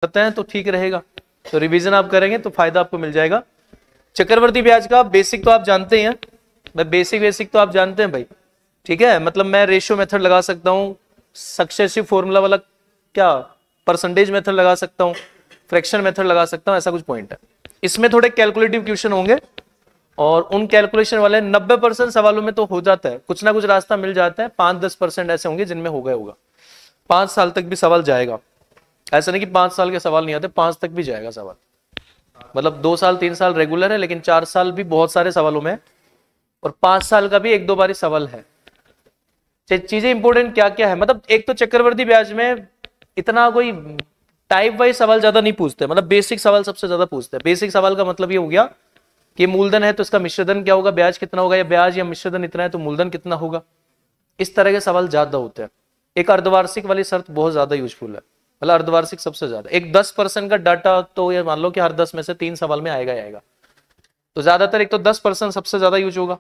करते हैं तो ठीक रहेगा, तो रिवीजन आप करेंगे तो फायदा आपको मिल जाएगा। चक्रवर्ती ब्याज का बेसिक तो आप जानते हैं भाई, बेसिक तो आप जानते हैं भाई, ठीक है। मतलब मैं रेशियो मेथड लगा सकता हूँ, सक्सेसिव फॉर्मूला वाला क्या परसेंटेज मेथड लगा सकता हूँ, फ्रैक्शन मेथड लगा सकता हूँ, ऐसा कुछ पॉइंट है। इसमें थोड़े कैलकुलेटिव क्वेश्चन होंगे और उन कैलकुलेशन वाले 90% सवालों में तो हो जाता है, कुछ ना कुछ रास्ता मिल जाता है। 5-10% ऐसे होंगे जिनमें हो गया होगा। 5 साल तक भी सवाल जाएगा, ऐसा नहीं कि 5 साल के सवाल नहीं आते, 5 तक भी जाएगा सवाल। मतलब 2 साल 3 साल रेगुलर है, लेकिन 4 साल भी बहुत सारे सवालों में, और 5 साल का भी 1-2 बार सवाल है। चीजें इंपॉर्टेंट क्या क्या है, मतलब एक तो चक्रवर्ती ब्याज में इतना कोई टाइप वाइज सवाल ज्यादा नहीं पूछते, मतलब बेसिक सवाल सबसे ज्यादा पूछते हैं। बेसिक सवाल का मतलब ये हो गया कि मूलधन है तो इसका मिश्रधन क्या होगा, ब्याज कितना होगा, या ब्याज या मिश्रधन इतना है तो मूलधन कितना होगा, इस तरह के सवाल ज्यादा होते हैं। एक अर्धवार्षिक वाली शर्त बहुत ज्यादा यूजफुल है, मतलब अर्धवार्षिक सबसे ज्यादा। एक 10% का डाटा तो ये मान लो कि हर 10 में से 3 सवाल में आएगा ही आएगा, तो ज्यादातर एक तो 10% सबसे ज्यादा यूज होगा,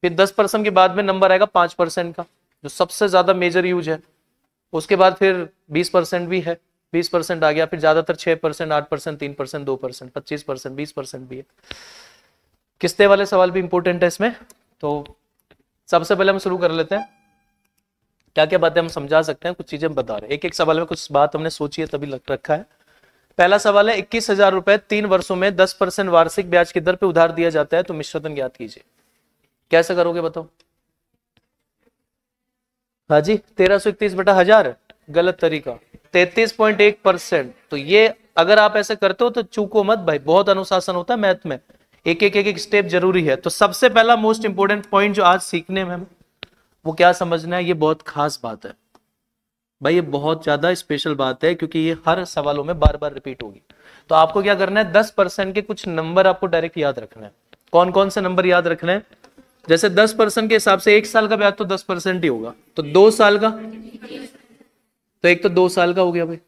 फिर 10% के बाद में नंबर आएगा 5% का जो सबसे ज्यादा मेजर यूज है, उसके बाद फिर 20% भी है, 20% आ गया, फिर ज्यादातर 6%, 8%, 3%, 2%, 25%, 20% भी है। किस्ते वाले सवाल भी इंपॉर्टेंट है इसमें। तो सबसे पहले हम शुरू कर लेते हैं, क्या क्या बातें हम समझा सकते हैं, कुछ चीजें हम बता रहे हैं। एक एक सवाल में कुछ बात हमने सोची है तभी रखा है। पहला सवाल है, 21,000 रुपए 3 वर्षों में 10% वार्षिक ब्याज की दर पे उधार दिया जाता है, तो मिश्रधन ज्ञात कीजिए। कैसे करोगे बताओ? हाँ जी, 1331/1000 गलत तरीका, 33.1%। तो ये अगर आप ऐसे करते हो तो चूको मत भाई, बहुत अनुशासन होता है मैथ में, एक एक स्टेप जरूरी है। तो सबसे पहला मोस्ट इंपोर्टेंट पॉइंट जो आज सीखने में वो क्या समझना है, ये बहुत खास बात है भाई, ये बहुत ज्यादा स्पेशल बात है, क्योंकि ये हर सवालों में बार बार रिपीट होगी। तो आपको क्या करना है, 10% के कुछ नंबर आपको डायरेक्ट याद रखना है। कौन कौन से नंबर याद रखना है? जैसे 10% के हिसाब से 1 साल का ब्याज तो 10% ही होगा, तो 2 साल का, तो एक तो 2 साल का हो गया भाई,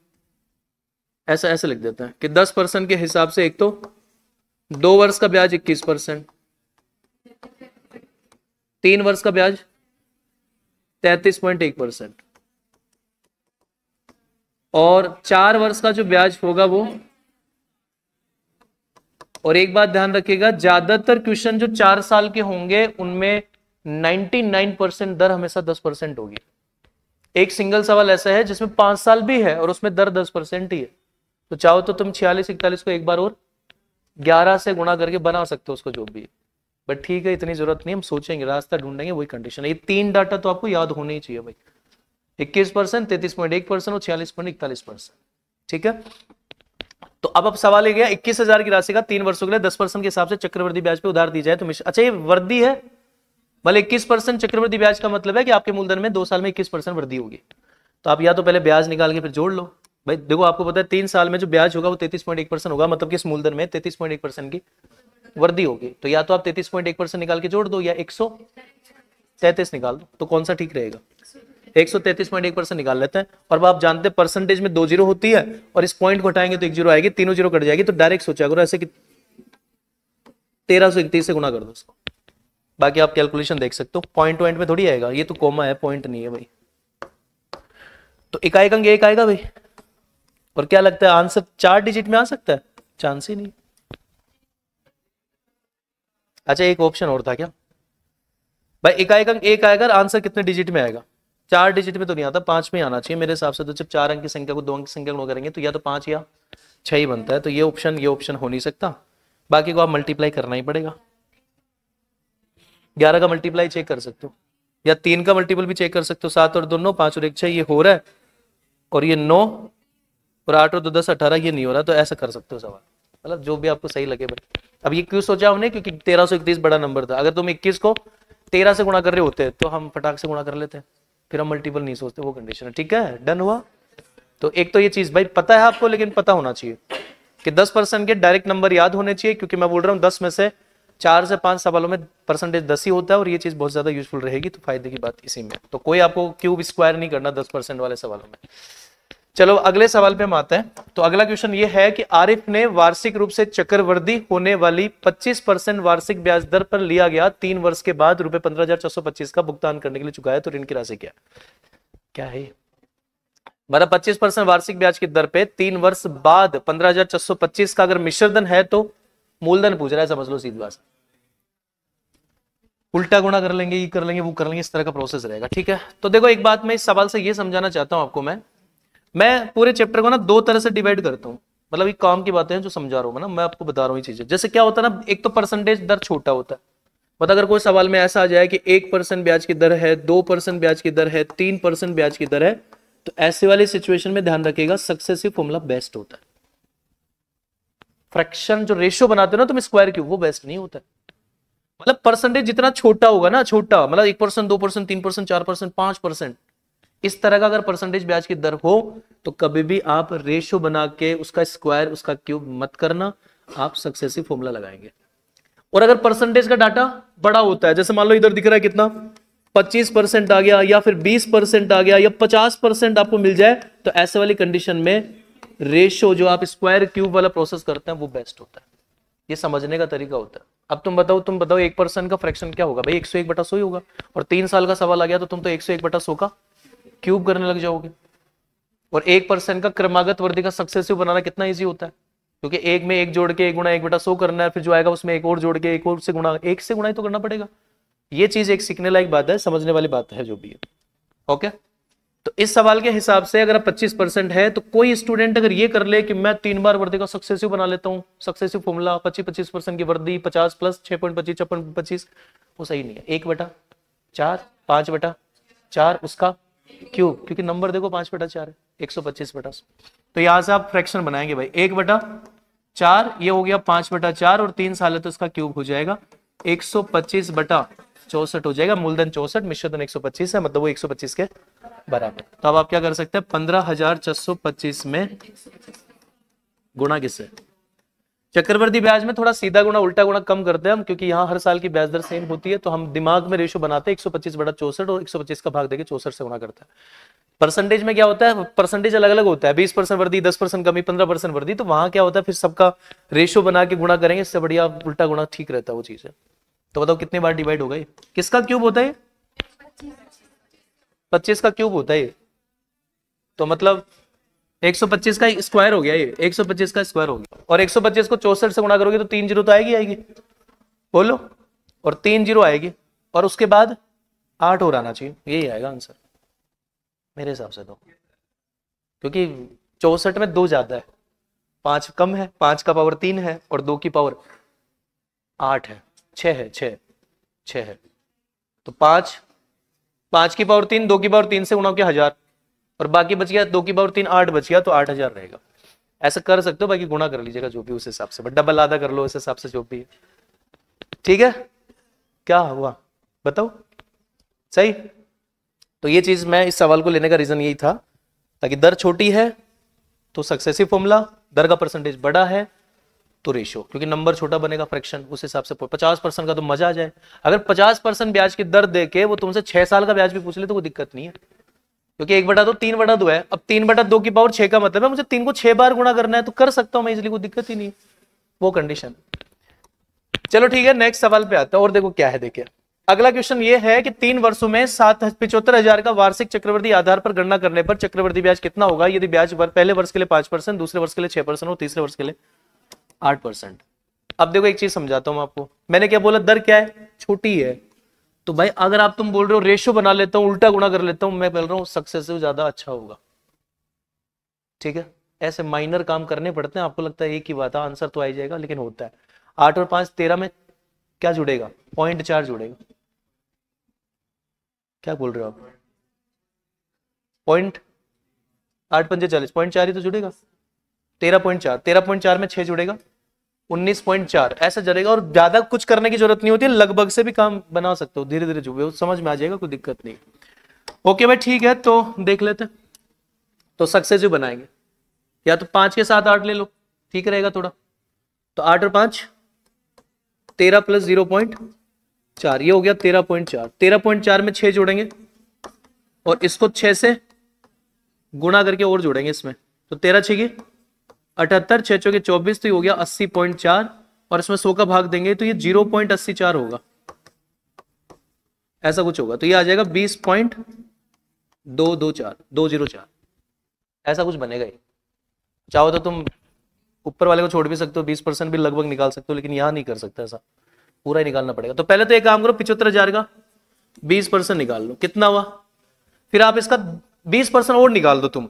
ऐसा ऐसे लिख देते हैं कि 10% के हिसाब से एक तो 2 वर्ष का ब्याज 21%, 3 वर्ष का ब्याज 33.1%, और 4 वर्ष का जो ब्याज होगा वो, और एक बात ध्यान रखिएगा, ज्यादातर क्वेश्चन जो 4 साल के होंगे उनमें 99% दर हमेशा 10% होगी। एक सिंगल सवाल ऐसा है जिसमें 5 साल भी है और उसमें दर 10% ही है, तो चाहो तो तुम 46-41 को एक बार और 11 से गुणा करके बना सकते हो उसको जो भी है, बट ठीक है इतनी जरूरत नहीं, हम सोचेंगे रास्ता ढूंढेंगे, वही कंडीशन है। ये 3 डाटा तो आपको याद होने ही चाहिए भाई, 21%, 33.1% और 46.41%, ठीक है। तो अब सवाल ये गया, 21,000 की राशि का 3 वर्षों के लिए 10% के हिसाब से चक्रवृद्धि ब्याज पे उधार दी जाए तो अच्छा ये वृद्धि है, मतलब 21% चक्रवृद्धि ब्याज का मतलब है कि आपके मूलधन में 2 साल में 21% वृद्धि होगी। तो आप या तो पहले ब्याज निकाल के फिर जोड़ लो भाई। देखो आपको पता है 3 साल में जो ब्याज होगा वो 33.1% होगा, मतलब कि इस मूलधन में 33.1% की वृद्धि होगी। तो या तो आप 33.1% निकाल के जोड़ दो या 133 निकाल दो, तो कौन सा ठीक रहेगा? 133.1% निकाल लेते हैं। और अब आप जानते हैं परसेंटेज में 2 जीरो होती है और इस पॉइंट को हटाएंगे तो 1 जीरो आएगी, तीनों जीरो कट जाएगी, तो डायरेक्ट सोचा करो ऐसे कि 1331 से गुना कर दो उसको। बाकी आप कैलकुलेशन देख सकते हो, पॉइंट पॉइंट में थोड़ी आएगा, ये तो कॉमा है, पॉइंट नहीं है भाई। तो इकाई अंक 1 आएगा भाई। और क्या लगता है आंसर 4 डिजिट में आ सकता है? चांस ही नहीं। अच्छा एक ऑप्शन और था क्या भाई, इकाई अंक 1 आएगा, आंसर कितने डिजिट में आएगा? 4 डिजिट में तो नहीं आता, 5 में आना चाहिए मेरे हिसाब से। तो जब 4 अंक की संख्या को 2 अंक की संख्या गुणा करेंगे तो या तो 5 या 6 ही बनता है, तो ये ऑप्शन हो नहीं सकता। बाकी को आप मल्टीप्लाई करना ही पड़ेगा। 11 का मल्टीप्लाई चेक कर सकते हो, या 3 का मल्टीपल भी चेक कर सकते हो। 7 और 2 9, 5 और 1 6, ये हो रहा है, और ये 9 और 8 और 2 10 18, ये नहीं हो रहा, तो ऐसा कर सकते हो सवाल, मतलब जो भी आपको सही लगे भाई। अब ये क्यों सोचा हमने, क्योंकि 1331 बड़ा नंबर था। अगर तुम 21 को 13 से गुणा कर रहे होते तो हम फटाक से गुणा कर लेते हैं, फिर हम मल्टीपल नहीं सोचते, वो कंडीशन है। ठीक है, डन हुआ। तो एक तो ये चीज भाई पता है आपको, लेकिन पता होना चाहिए कि 10% के डायरेक्ट नंबर याद होने चाहिए, क्योंकि मैं बोल रहा हूँ 10 में से 4 से 5 सवालों में परसेंटेज 10 ही होता है, और ये चीज बहुत ज्यादा यूजफुल रहेगी। तो फायदे की बात इसी में, तो कोई आपको क्यूब स्क्वायर नहीं करना 10% वाले सवालों में। चलो अगले सवाल पे हम आते हैं। तो अगला क्वेश्चन ये है कि आरिफ ने वार्षिक रूप से चक्रवृद्धि होने वाली 25% वार्षिक ब्याज दर पर लिया गया 3 वर्ष के बाद रुपए 15,425 का भुगतान करने के लिए चुकाया, तो ऋण की राशि क्या है? मतलब 25% वार्षिक ब्याज की दर पे 3 वर्ष बाद 15,625 का अगर मिश्रधन है तो मूलधन पूछ रहा है, समझ लो सीधी बात। उल्टा गुणा कर लेंगे, ये कर लेंगे, वो कर लेंगे, इस तरह का प्रोसेस रहेगा। ठीक है, तो देखो एक बात मैं इस सवाल से ये समझाना चाहता हूं आपको, मैं पूरे चैप्टर को ना दो तरह से डिवाइड करता हूं। मतलब ये काम की बातें हैं जो समझा रहा हूं ना, मैं आपको बता रहा हूँ ये चीजें। जैसे क्या होता है ना, एक तो परसेंटेज दर छोटा होता है। मतलब अगर कोई सवाल में ऐसा आ जाए कि 1% ब्याज की दर है, 2% ब्याज की दर है, 3% ब्याज की दर है, तो ऐसे वाली सिचुएशन में ध्यान रखिएगा सक्सेसिव फॉर्मूला बेस्ट होता है। फ्रैक्शन जो रेशियो बनाते हो ना तुम स्क्वायर क्यूब, वो बेस्ट नहीं होता है। मतलब परसेंटेज जितना छोटा होगा ना, छोटा मतलब 1%, 2%, 3%, 4%, 5%, इस तरह का अगर परसेंटेज ब्याज की दर हो तो कभी भी आप रेशियो बना के उसका स्क्वायर उसका क्यूब मत करना, आप सक्सेसिव फॉर्मूला लगाएंगे। और अगर परसेंटेज का डाटा बड़ा होता है, जैसे मान लो इधर दिख रहा है कितना 25% आ गया, या फिर 20% आ गया, या 50% आपको मिल जाए, तो ऐसे वाली कंडीशन में रेशियो जो आप स्क्वायर क्यूब वाला प्रोसेस करते हैं वो बेस्ट होता है। ये समझने का तरीका होता है। अब तुम बताओ 1% का फ्रैक्शन क्या होगा भाई, 101/100 ही होगा। और 3 साल का सवाल आ गया तो तुम तो 101/100 का क्यूब करने लग जाओगे। और 1% का क्रमागत वृद्धि का सक्सेसिव बनाना कितना ईजी होता है, क्योंकि एक में एक जोड़ के 1 गुणा 1/100 करना है, फिर जो आएगा उसमें एक और जोड़ के एक और से गुणा, एक से गुणा ही तो करना पड़ेगा। ये चीज एक सीखने लायक बात है, समझने वाली बात है जो भी है। ओके, तो इस सवाल के हिसाब से अगर 25% है तो कोई स्टूडेंट अगर ये कर ले कि मैं 3 बार वृद्धि का सक्सेसिव बना लेता हूं, सक्सेसिव फॉर्मूला 25% की वृद्धि 50 प्लस 6.25 6.25, वो सही नहीं है। 1/4 5/4 उसका क्यूब, क्योंकि नंबर देखो 5/4 है, 125/100। तो यहां से आप फ्रैक्शन बनाएंगे भाई, 1/4 ये हो गया 5/4, और 3 साल है तो इसका क्यूब हो जाएगा 125/64 हो जाएगा। मूलधन 64, मिश्रधन 125 है, मतलब वो 125 के बराबर। तो अब आप क्या कर सकते हैं, 15,625 में गुणा किससे, चक्रवर्ती ब्याज में थोड़ा सीधा गुणा उल्टा गुणा कम करते हैं हम, क्योंकि यहाँ हर साल की ब्याज दर सेम होती है, तो हम दिमाग में रेशो बनाते हैं 125/64, और 125 का भाग देके 64 से गुणा करता है। परसेंटेज में क्या होता है, परसेंटेज अलग अलग होता है, 20% वृद्धि, 10% कमी, 15% वृद्धि, तो वहां क्या होता है फिर सबका रेशो बना के गुणा करेंगे, इससे बढ़िया उल्टा गुणा ठीक रहता है वो चीज है। तो बताओ कितनी बार डिवाइड होगा ये, किसका क्यूब होता है, 25 का क्यूब होता है। तो मतलब 125 का स्क्वायर हो गया ये, 125 का स्क्वायर हो गया। और 125 को 64 से गुणा करोगे तो 3 जीरो तो आएगी बोलो, और 3 जीरो आएगी, और उसके बाद 8 और आना चाहिए, यही आएगा आंसर मेरे हिसाब से। तो क्योंकि 64 में 2 ज्यादा है, 5 कम है, 5 का पावर 3 है, और 2 की पावर 8 है, 6 है, 6 है। तो 5 की पावर 3, 2 की पावर 3 से गुणा किया 1000, और बाकी बच गया 2 की पावर 3 8 बच गया, तो 8000 रहेगा। ऐसा कर सकते हो, बाकी गुणा कर लीजिएगा जो भी उस हिसाब से, बट डबल आधा कर लो इस हिसाब से जो भी है। ठीक है, क्या हुआ बताओ, सही। तो ये चीज मैं इस सवाल को लेने का रीजन यही था, ताकि दर छोटी है तो सक्सेसिव फॉर्मूला, दर का परसेंटेज बड़ा है तो रेशियो, क्योंकि नंबर छोटा बनेगा फ्रैक्शन, उस हिसाब से 50% का तो मजा आ जाए। अगर 50% ब्याज की दर देके वो तुमसे 6 साल का ब्याज भी पूछ ले तो कोई दिक्कत नहीं है, क्योंकि 1/2 3/2 है। अब 3/2 की पावर 6 का मतलब है मुझे 3 को 6 बार गुणा करना है, तो कर सकता हूं मैं इजिली, कोई दिक्कत ही नहीं है वो कंडीशन। चलो ठीक है, नेक्स्ट सवाल पे आता है। और देखो क्या है, देखिए अगला क्वेश्चन ये है कि 3 वर्षों में 75,000 का वार्षिक चक्रवृद्धि आधार पर गणना करने पर चक्रवृद्धि ब्याज कितना होगा, यदि ब्याज पहले वर्ष के लिए 5%, दूसरे वर्ष के लिए 6% और तीसरे वर्ष के लिए 8%। अब देखो एक चीज समझाता हूं आपको, मैंने क्या बोला, दर क्या है, छोटी है। तो भाई अगर आप तुम बोल रहे हो रेशियो बना लेता हूं, उल्टा गुणा कर लेता हूं, मैं बोल रहा हूं सक्सेसिव ज्यादा अच्छा होगा। ठीक है, ऐसे माइनर काम करने पड़ते हैं, आपको लगता है एक ही बात है आंसर तो आ जाएगा, लेकिन होता है 8 और 5 13 में क्या जुड़ेगा, 0.4 जुड़ेगा। क्या बोल रहे हो आप, 0.8 पंजे 40, 0.4 ही तो जुड़ेगा। 13.4 में 6 जुड़ेगा, 19.4 ऐसा जरेगा। और ज्यादा कुछ करने की जरूरत नहीं होती है, लगभग से भी काम बना सकते हो, धीरे धीरे जो समझ में आ जाएगा, कोई दिक्कत नहीं। ओके भाई ठीक है, तो देख लेते हैं। तो सक्सेसिव बनाएंगे, या तो 5 के साथ 8 ले लो, ठीक रहेगा थोड़ा। तो 8 और 5 13 प्लस 0.4, ये हो गया 13.4। 13.4 में 6 जोड़ेंगे और इसको 6 से गुणा करके और जोड़ेंगे इसमें, तो 13 6 की 78, 6 चौके 24, तो ये हो गया 80.4, और इसमें 100 का भाग देंगे तो ये 0.84 होगा, ऐसा कुछ होगा। तो ये आ जाएगा 20.224, ऐसा कुछ बनेगा ही। चाहो तो तुम ऊपर वाले को छोड़ भी सकते हो, 20% भी लगभग निकाल सकते हो, लेकिन यहाँ नहीं कर सकते ऐसा, पूरा ही निकालना पड़ेगा। तो पहले तो एक काम करो, 75,000 का 20% निकाल लो, कितना हुआ। फिर आप इसका 20% और निकाल दो तुम,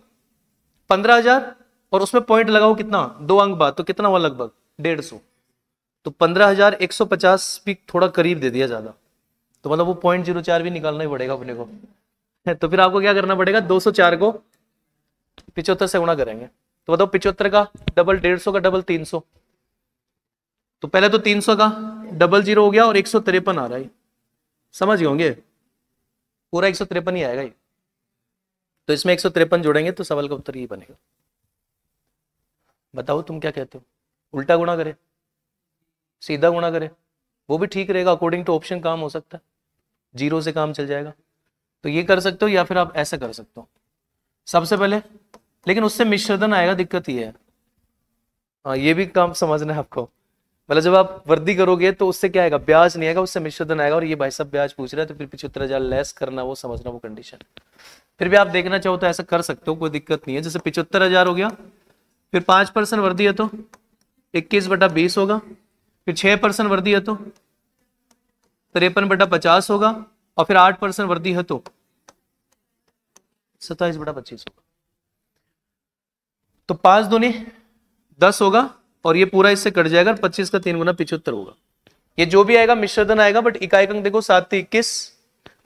15,000, और उसमें पॉइंट लगाओ कितना, 2 अंक बाद, तो कितना हुआ लगभग 150। तो 15,150 भी थोड़ा करीब दे दिया ज्यादा, तो मतलब वो 0.04 भी निकालना ही पड़ेगा अपने को। तो फिर आपको क्या करना पड़ेगा, 204 को 75 से गुणा करेंगे। तो बताओ 75 का डबल 150 का डबल 300, तो पहले तो 300 का डबल 0 हो गया और 153 आ रहा है, समझ गए होंगे, पूरा 153 ही आएगा ये। तो इसमें 153 जोड़ेंगे तो सवाल का उत्तर ये बनेगा। बताओ तुम क्या कहते हो, उल्टा गुणा करे, सीधा गुणा करे, वो भी ठीक रहेगा, अकॉर्डिंग टू ऑप्शन काम हो सकता है, 0 से काम चल जाएगा। तो ये कर सकते हो, या फिर आप ऐसा कर सकते हो सबसे पहले, लेकिन उससे मिश्रधन आएगा, दिक्कत ये है। हाँ, ये भी काम समझना है आपको, मतलब जब आप वर्दी करोगे तो उससे क्या आएगा, ब्याज नहीं आएगा, उससे मिश्रधन आएगा। और ये भाई साहब ब्याज पूछ रहा है, तो फिर 75,000 लेस करना, वो समझना, वो कंडीशन। फिर भी आप देखना चाहो तो ऐसा कर सकते हो, कोई दिक्कत नहीं है। जैसे 75,000 हो गया, फिर 5% वर्दी है तो 21/20 होगा, फिर 6% वर्दी है तो 53/50 होगा, और फिर 8% वर्दी है तो 27/25 होगा। तो 5 दूनी 10 होगा, और ये पूरा इससे कट जाएगा, 25 का 3 गुना 75 होगा। ये जो भी आएगा मिश्रधन आएगा, बट इकाई अंक देखो 7 × 21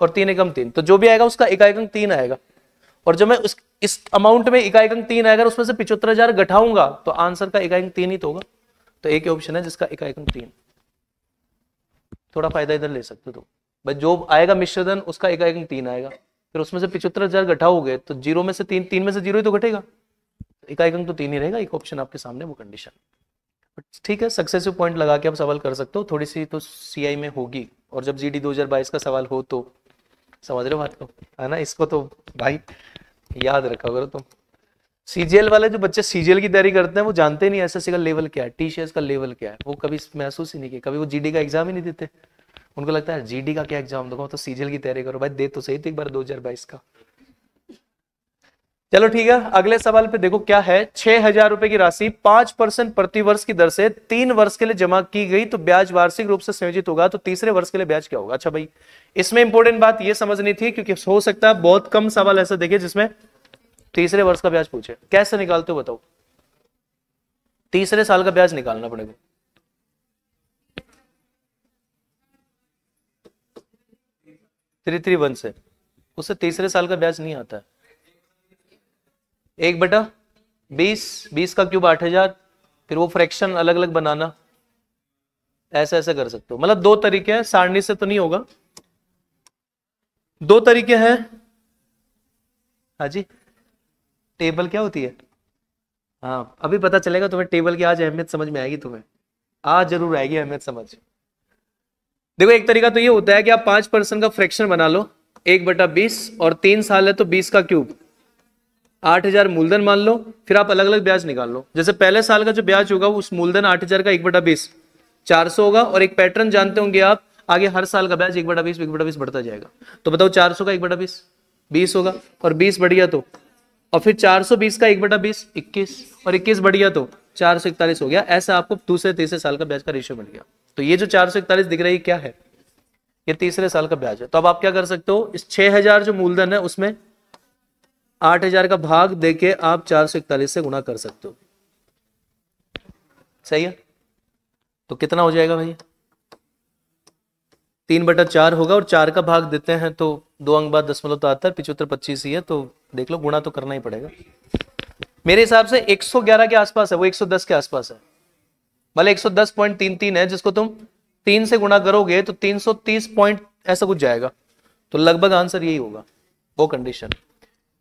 और 3 × 3, तो जो भी आएगा उसका इकाई अंक 3 आएगा। और जब मैं इस अमाउंट में इकाई अंक 3 आएगा, उसमें से 75,000 घटाऊंगा तो आंसर का इकाई अंक 3 ही तो होगा। तो एक ही ऑप्शन है जिसका इकाई अंक 3। थोड़ा फायदा इधर ले सकते हो तो भाई, जो आएगा मिश्रधन उसका इकाई अंक 3 आएगा, फिर उसमें से 75,000 घटाओगे तो 0 में से 3 में से 0 ही तो घटेगा, इकाई अंक तो 3 ही रहेगा। एक ऑप्शन आपके सामने, वो कंडीशन। ठीक है, सक्सेसिव पॉइंट लगा के आप सवाल कर सकते हो, थोड़ी सी तो सीआई में होगी, और जब जीडी 2022 का सवाल हो तो समझ रहे हो बात को, है ना। इसको तो भाई याद रखा करो तुम। सीजीएल वाले जो बच्चे सीजीएल की तैयारी करते हैं वो जानते नहीं एसएससी का लेवल क्या है, टीसीएस का लेवल क्या है, वो कभी महसूस ही नहीं किया, कभी वो जीडी का एग्जाम ही नहीं देते। उनको लगता है जीडी का क्या एग्जाम दूंगा, तो सीजीएल की तैयारी करो भाई, दे तो सही तो एक बार 2022 का। चलो ठीक है, अगले सवाल पे देखो क्या है। 6,000 रुपए की राशि 5% प्रति वर्ष की दर से 3 वर्ष के लिए जमा की गई तो ब्याज वार्षिक रूप से संयोजित होगा, तो तीसरे वर्ष के लिए ब्याज क्या होगा। अच्छा भाई, इसमें इंपॉर्टेंट बात ये समझनी थी, क्योंकि हो सकता है बहुत कम सवाल ऐसे देखे जिसमें तीसरे वर्ष का ब्याज पूछे। कैसे निकालते हो बताओ, तीसरे साल का ब्याज निकालना पड़ेगा। थ्री से उससे तीसरे साल का ब्याज नहीं आता है। 1/20, का क्यूब 8,000, फिर वो फ्रैक्शन अलग अलग बनाना, ऐसे ऐसे कर सकते हो। मतलब 2 तरीके हैं, सारणी से तो नहीं होगा, 2 तरीके हैं। हाँ जी, टेबल क्या होती है, हाँ अभी पता चलेगा तुम्हें टेबल की, आज अहमियत समझ में आएगी तुम्हें, आज जरूर आएगी अहमियत समझ। देखो एक तरीका तो ये होता है कि आप 5% का फ्रैक्शन बना लो, 1/20, और 3 साल है तो 20 का क्यूब, 8,000 मूलधन मान लो, फिर आप अलग अलग ब्याज निकाल लो। जैसे पहले साल का जो ब्याज होगा उस मूलधन 8,000 का 1/20 400 होगा, और एक पैटर्न जानते होंगे आप, आगे हर साल का ब्याज 1/20 बढ़ता जाएगा। तो बताओ 400 का 1/20 20 होगा, और 20 बढ़िया तो, और फिर 420 का 1/20 21, और 21 बढ़िया तो 441 हो गया। ऐसा आपको दूसरे तीसरे साल का ब्याज का रेशियो मिल गया। तो ये जो 441 दिख रही है क्या है, ये तीसरे साल का ब्याज है। तो अब आप क्या कर सकते हो, इस 6,000 जो मूलधन है उसमें 8,000 का भाग देके आप 441 से गुणा कर सकते हो। सही है, तो कितना हो जाएगा भाई, 3/4 होगा, और 4 का भाग देते हैं तो 2 अंक बाद दशमलव तो आता है, 75 25 ही है, तो देख लो गुणा तो करना ही पड़ेगा। मेरे हिसाब से 111 के आसपास है, वो 110 के आसपास है, भले 110.33 है, जिसको तुम 3 से गुणा करोगे तो 330 पॉइंट ऐसा कुछ जाएगा। तो लगभग आंसर यही होगा, वो कंडीशन।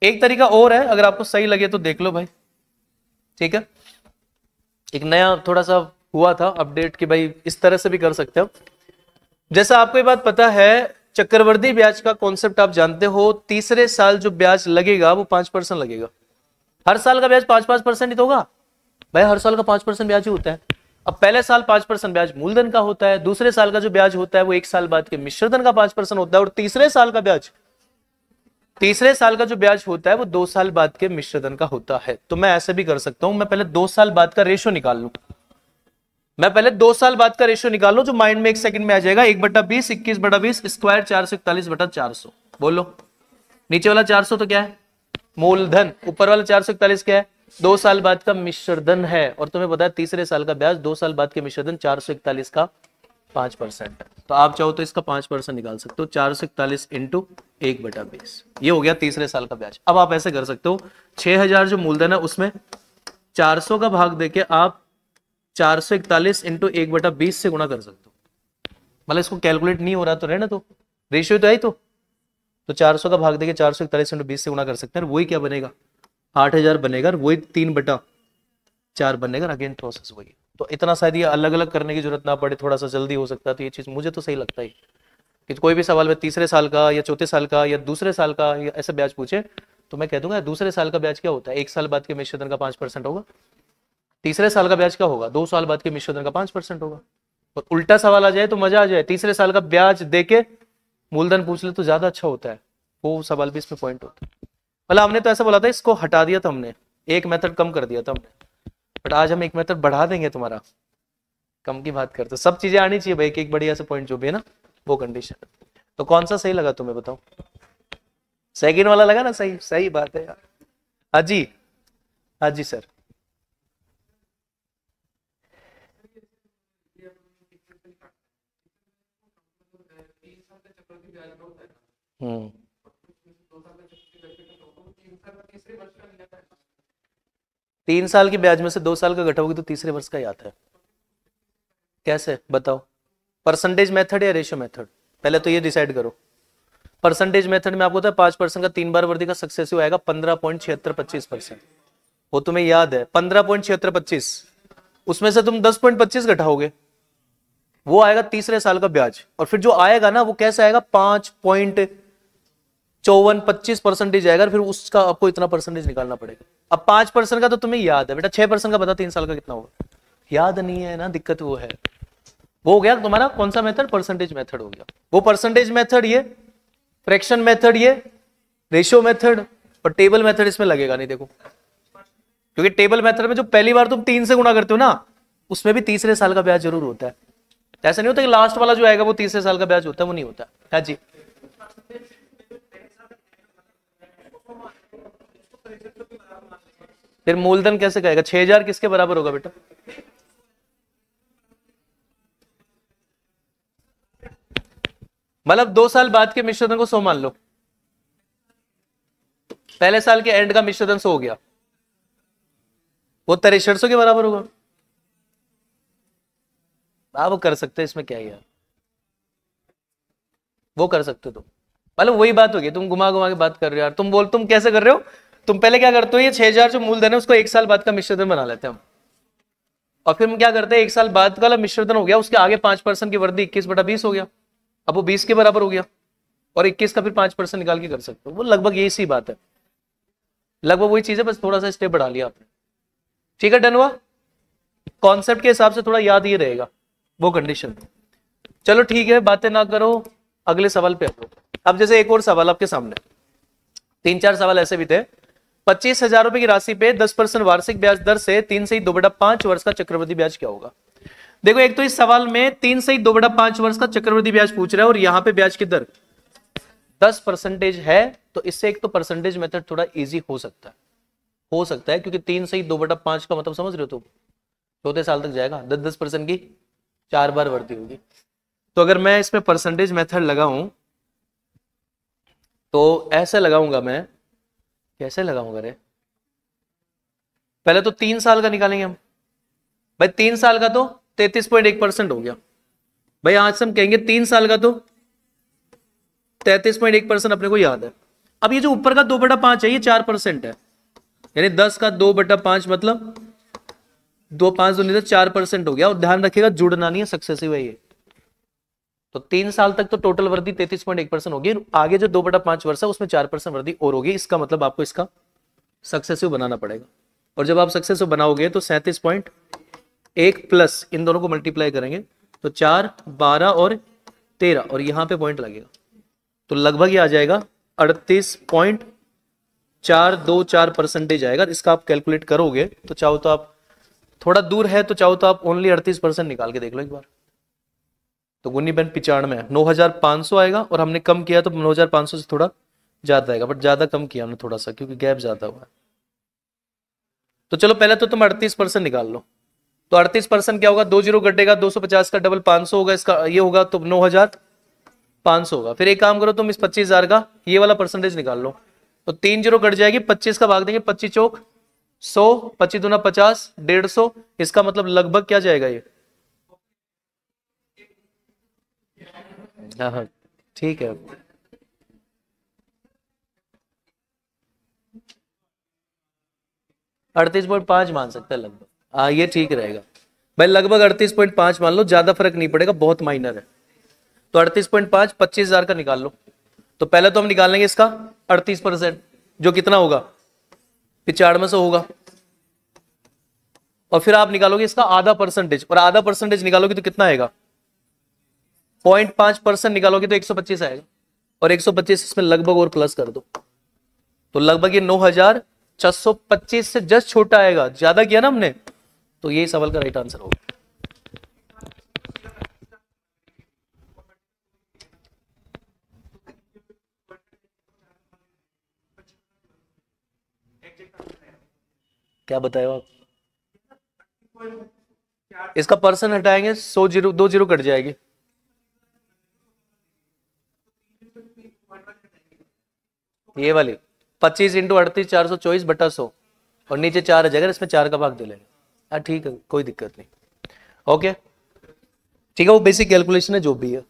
एक तरीका और है, अगर आपको सही लगे तो देख लो भाई, ठीक है। एक नया थोड़ा सा हुआ था अपडेट कि भाई इस तरह से भी कर सकते हो। जैसा आपको ये बात पता है, चक्रवर्ती ब्याज का कॉन्सेप्ट आप जानते हो, तीसरे साल जो ब्याज लगेगा वो 5% लगेगा। हर साल का ब्याज 5% ही तो होगा भाई, हर साल का 5% ब्याज ही होता है। अब पहले साल 5% ब्याज मूलधन का होता है, दूसरे साल का जो ब्याज होता है वो 1 साल बाद के मिश्रधन का 5% होता है, और तीसरे साल का ब्याज तीसरे साल का जो ब्याज होता है वो 2 साल बाद के मिश्र धन का होता है। तो मैं ऐसे भी कर सकता हूं, मैं पहले 2 साल बाद का रेशो निकाल लूं, मैं पहले 2 साल बाद का रेशो निकाल लूं, जो माइंड में 1 सेकंड में आ जाएगा। 1/20, 21/20 स्क्वायर 441/400। बोलो, नीचे वाला 400 तो क्या है? मूलधन। ऊपर वाला 441 क्या है? 2 साल बाद का मिश्रधन है। और तुम्हें पता है तीसरे साल का ब्याज 2 साल बाद के मिश्रधन 441 का 5% है। तो आप चाहो तो इसका 5% निकाल सकते हो। 441 इंटू 1/20, ये हो गया तीसरे साल का ब्याज। अब आप ऐसे कर सकते हो, 6000 जो मूलधन है उसमें 400 का भाग देके आप 441 इंटू 1/20 से गुणा कर सकते हो। मतलब इसको कैलकुलेट नहीं हो रहा तो रहना, तो रेशियो तो है ही। तो 400 का भाग देके 441 इंटू 20 से गुणा कर सकते हैं, वही क्या बनेगा? 8000 बनेगा, वही 3/4 बनेगा। अगेन प्रोसेस वही। तो इतना शायद ये अलग अलग करने की जरूरत ना पड़े, थोड़ा सा जल्दी हो सकता है। तो ये चीज मुझे तो सही लगता है कि कोई भी सवाल में तीसरे साल का या चौथे साल का या दूसरे साल का या ऐसे ब्याज पूछे तो मैं कह दूंगा दूसरे साल का ब्याज क्या होता है? 1 साल बाद के मिश्रधन का 5% होगा। तीसरे साल का ब्याज क्या होगा? 2 साल बाद के मिश्रधन का 5% होगा। और उल्टा सवाल आ जाए तो मजा आ जाए, तीसरे साल का ब्याज देके मूलधन पूछ ले तो ज्यादा अच्छा होता है। वो सवाल भी इसमें पॉइंट होता है। मतलब हमने तो ऐसा बोला था, इसको हटा दिया था हमने, एक मेथड कम कर दिया था हमने, बट आज हम एक मेथड बढ़ा देंगे। तुम्हारा कम की बात करते, सब चीजें आनी चाहिए भाई, एक बढ़िया से पॉइंट जो भी है ना, वो कंडीशन। तो कौन सा सही लगा तुम्हें बताओ? सेकंड वाला लगा ना सही? सही बात है यार। हाँ जी, हाँ जी सर। हम्म, 3 साल के ब्याज में से 2 साल का घटाओगे तो तीसरे वर्ष का ही आता है। कैसे बताओ? परसेंटेज मेथड या रेशियो मेथड? पहले तो ये डिसाइड करो। परसेंटेज मेथड में आपको होता है 5% का 3 बार वृद्धि का सक्सेसिव आएगा 15.76%। वो तुम्हें याद है 15.7625, उसमें से तुम 10.25 घटाओगे, वो आएगा तीसरे साल का ब्याज। और फिर जो आएगा ना वो कैसे आएगा? 5.5425% आएगा। फिर उसका आपको इतना परसेंटेज निकालना पड़ेगा। अब 5% का तो तुम्हें याद है बेटा, 6% का बता 3 साल का कितना होगा? याद नहीं है ना, दिक्कत वो है। वो हो गया तुम्हारा कौन सा मेथड? परसेंटेज मेथड हो गया। वो परसेंटेज मेथड, ये फ्रैक्शन मेथड, ये रेशियो मेथड, और टेबल मेथड इसमें लगेगा नहीं। देखो, क्योंकि टेबल मेथड में जो पहली बार तुम 3 से गुणा करते हो ना, उसमें भी तीसरे साल का ब्याज जरूर होता है। ऐसा नहीं होता कि लास्ट वाला जो आएगा वो तीसरे साल का ब्याज होता है, वो नहीं होता। हाँ जी, फिर मूलधन कैसे कहेगा? 6000 किसके बराबर होगा बेटा? मतलब 2 साल बाद के मिश्रधन को 100 मान लो, पहले साल के एंड का मिश्रधन 100 हो गया, वो 6300 के बराबर होगा। आप वो कर सकते हैं, इसमें क्या है यार, वो कर सकते हो तुम। मतलब वही बात होगी, तुम घुमा घुमा के बात कर रहे हो यार। तुम कैसे कर रहे हो? तुम पहले क्या करते हो, ये 6000 जो मूलधन है उसको 1 साल बाद का मिश्रधन बना लेते हैं हम, और फिर हम क्या करते हैं, 1 साल बाद का मिश्रधन हो गया, उसके आगे 5% की वृद्धि 21/20 हो गया, अब वो 20 के बराबर हो गया, और 21 का फिर 5% निकाल के कर सकते हो। वो लगभग यही सी बात है, लगभग वही चीज है, बस थोड़ा सा स्टेप बढ़ा लिया आपने। ठीक है, डन हुआ? कॉन्सेप्ट के हिसाब से थोड़ा याद ये रहेगा वो कंडीशन। चलो ठीक है, बातें ना करो, अगले सवाल पे आ जाओ। अब जैसे एक और सवाल आपके सामने, 3-4 सवाल ऐसे भी थे। 25,000 रुपए की राशि पे 10% वार्षिक ब्याज दर से 3 से 2/5 वर्ष का चक्रवृद्धि ब्याज क्या होगा? देखो, एक तो इस सवाल में 3 से 2/5 वर्ष का चक्रवृद्धि ब्याज पूछ रहा है, और यहां पे ब्याज की दर 10% है। तो इससे एक तो परसेंटेज मेथड थोड़ा इजी हो सकता है, क्योंकि 3 से 2/5 का मतलब समझ रहे हो तुम, चौथे साल तक जाएगा, 10% की 4 बार वृद्धि होगी। तो अगर मैं इसमें परसेंटेज मेथड लगाऊं तो ऐसे लगाऊंगा मैं, कैसे लगाऊंगा रे? पहले तो 3 साल का निकालेंगे हम भाई। 3 साल का तो 33.1% हो गया भाई। आज से हम कहेंगे 3 साल का तो 33.1% अपने को याद है। अब ये जो ऊपर का 2/5 है, ये 4% है, यानी 10 का 2/5 मतलब 2 5 2 नहीं तो 4% हो गया। और ध्यान रखिएगा जुड़ना नहीं है, सक्सेसिव है ये। तो 3 साल तक तो टोटल वृद्धि 33.1% होगी, आगे जो 2/5 वर्ष है उसमें 4% वृद्धि और होगी। इसका मतलब आपको इसका सक्सेसिव बनाना पड़ेगा, और जब आप सक्सेसिव बनाओगे तो 37.1 प्लस इन दोनों को मल्टीप्लाई करेंगे तो 4, 12 और 13, और यहां पे पॉइंट लगेगा, तो लगभग ये आ जाएगा 38.424% आएगा। इसका आप कैलकुलेट करोगे तो चाहो तो आप, थोड़ा दूर है तो चाहो तो आप ओनली 38% निकाल के देख लो एक बार। तो गुन्नी बहन 95 है, 9,500 आएगा, और हमने कम किया तो 9,500 से थोड़ा ज्यादा आएगा, बट ज्यादा कम किया हमने थोड़ा सा क्योंकि गैप ज्यादा हुआ है। तो चलो पहले तो तुम 38% निकाल लो। तो 38% क्या होगा, 2 जीरो घटेगा, 250 का डबल 500 होगा, इसका ये होगा तो 9,500 होगा। फिर एक काम करो तुम इस 25,000 का ये वाला परसेंटेज निकाल लो। तो 3 जीरो कट जाएगी, 25 का भाग देंगे, 25 चौक 100, 25 दूना 50, 150, इसका मतलब लगभग क्या जाएगा ये। हाँ हाँ ठीक है, 38.5 मान सकते हैं लगभग। हाँ ये ठीक रहेगा भाई, लगभग 38.5 मान लो, ज्यादा फर्क नहीं पड़ेगा, बहुत माइनर है। तो 38.5 25,000 का निकाल लो। तो पहले तो हम निकालेंगे इसका 38%, जो कितना होगा 95 होगा, और फिर आप निकालोगे इसका आधा परसेंटेज, और आधा परसेंटेज निकालोगे तो कितना आएगा 0.5% निकालोगे तो 125 आएगा, और 125 इसमें लगभग और प्लस कर दो तो लगभग ये 9,625 से जस्ट छोटा आएगा, ज्यादा किया ना हमने। तो यही सवाल का राइट आंसर होगा। क्या बताया आप, इसका परसेंट हटाएंगे 100 जीरो, 2 जीरो कट जाएगी, ये वाली 25 इंटू 38 424 बटा 100, और नीचे 4 आ जाएगा, इसमें 4 का भाग दे लेंगे। हाँ ठीक है, कोई दिक्कत नहीं। ओके ठीक है, वो बेसिक कैलकुलेशन है जो भी है।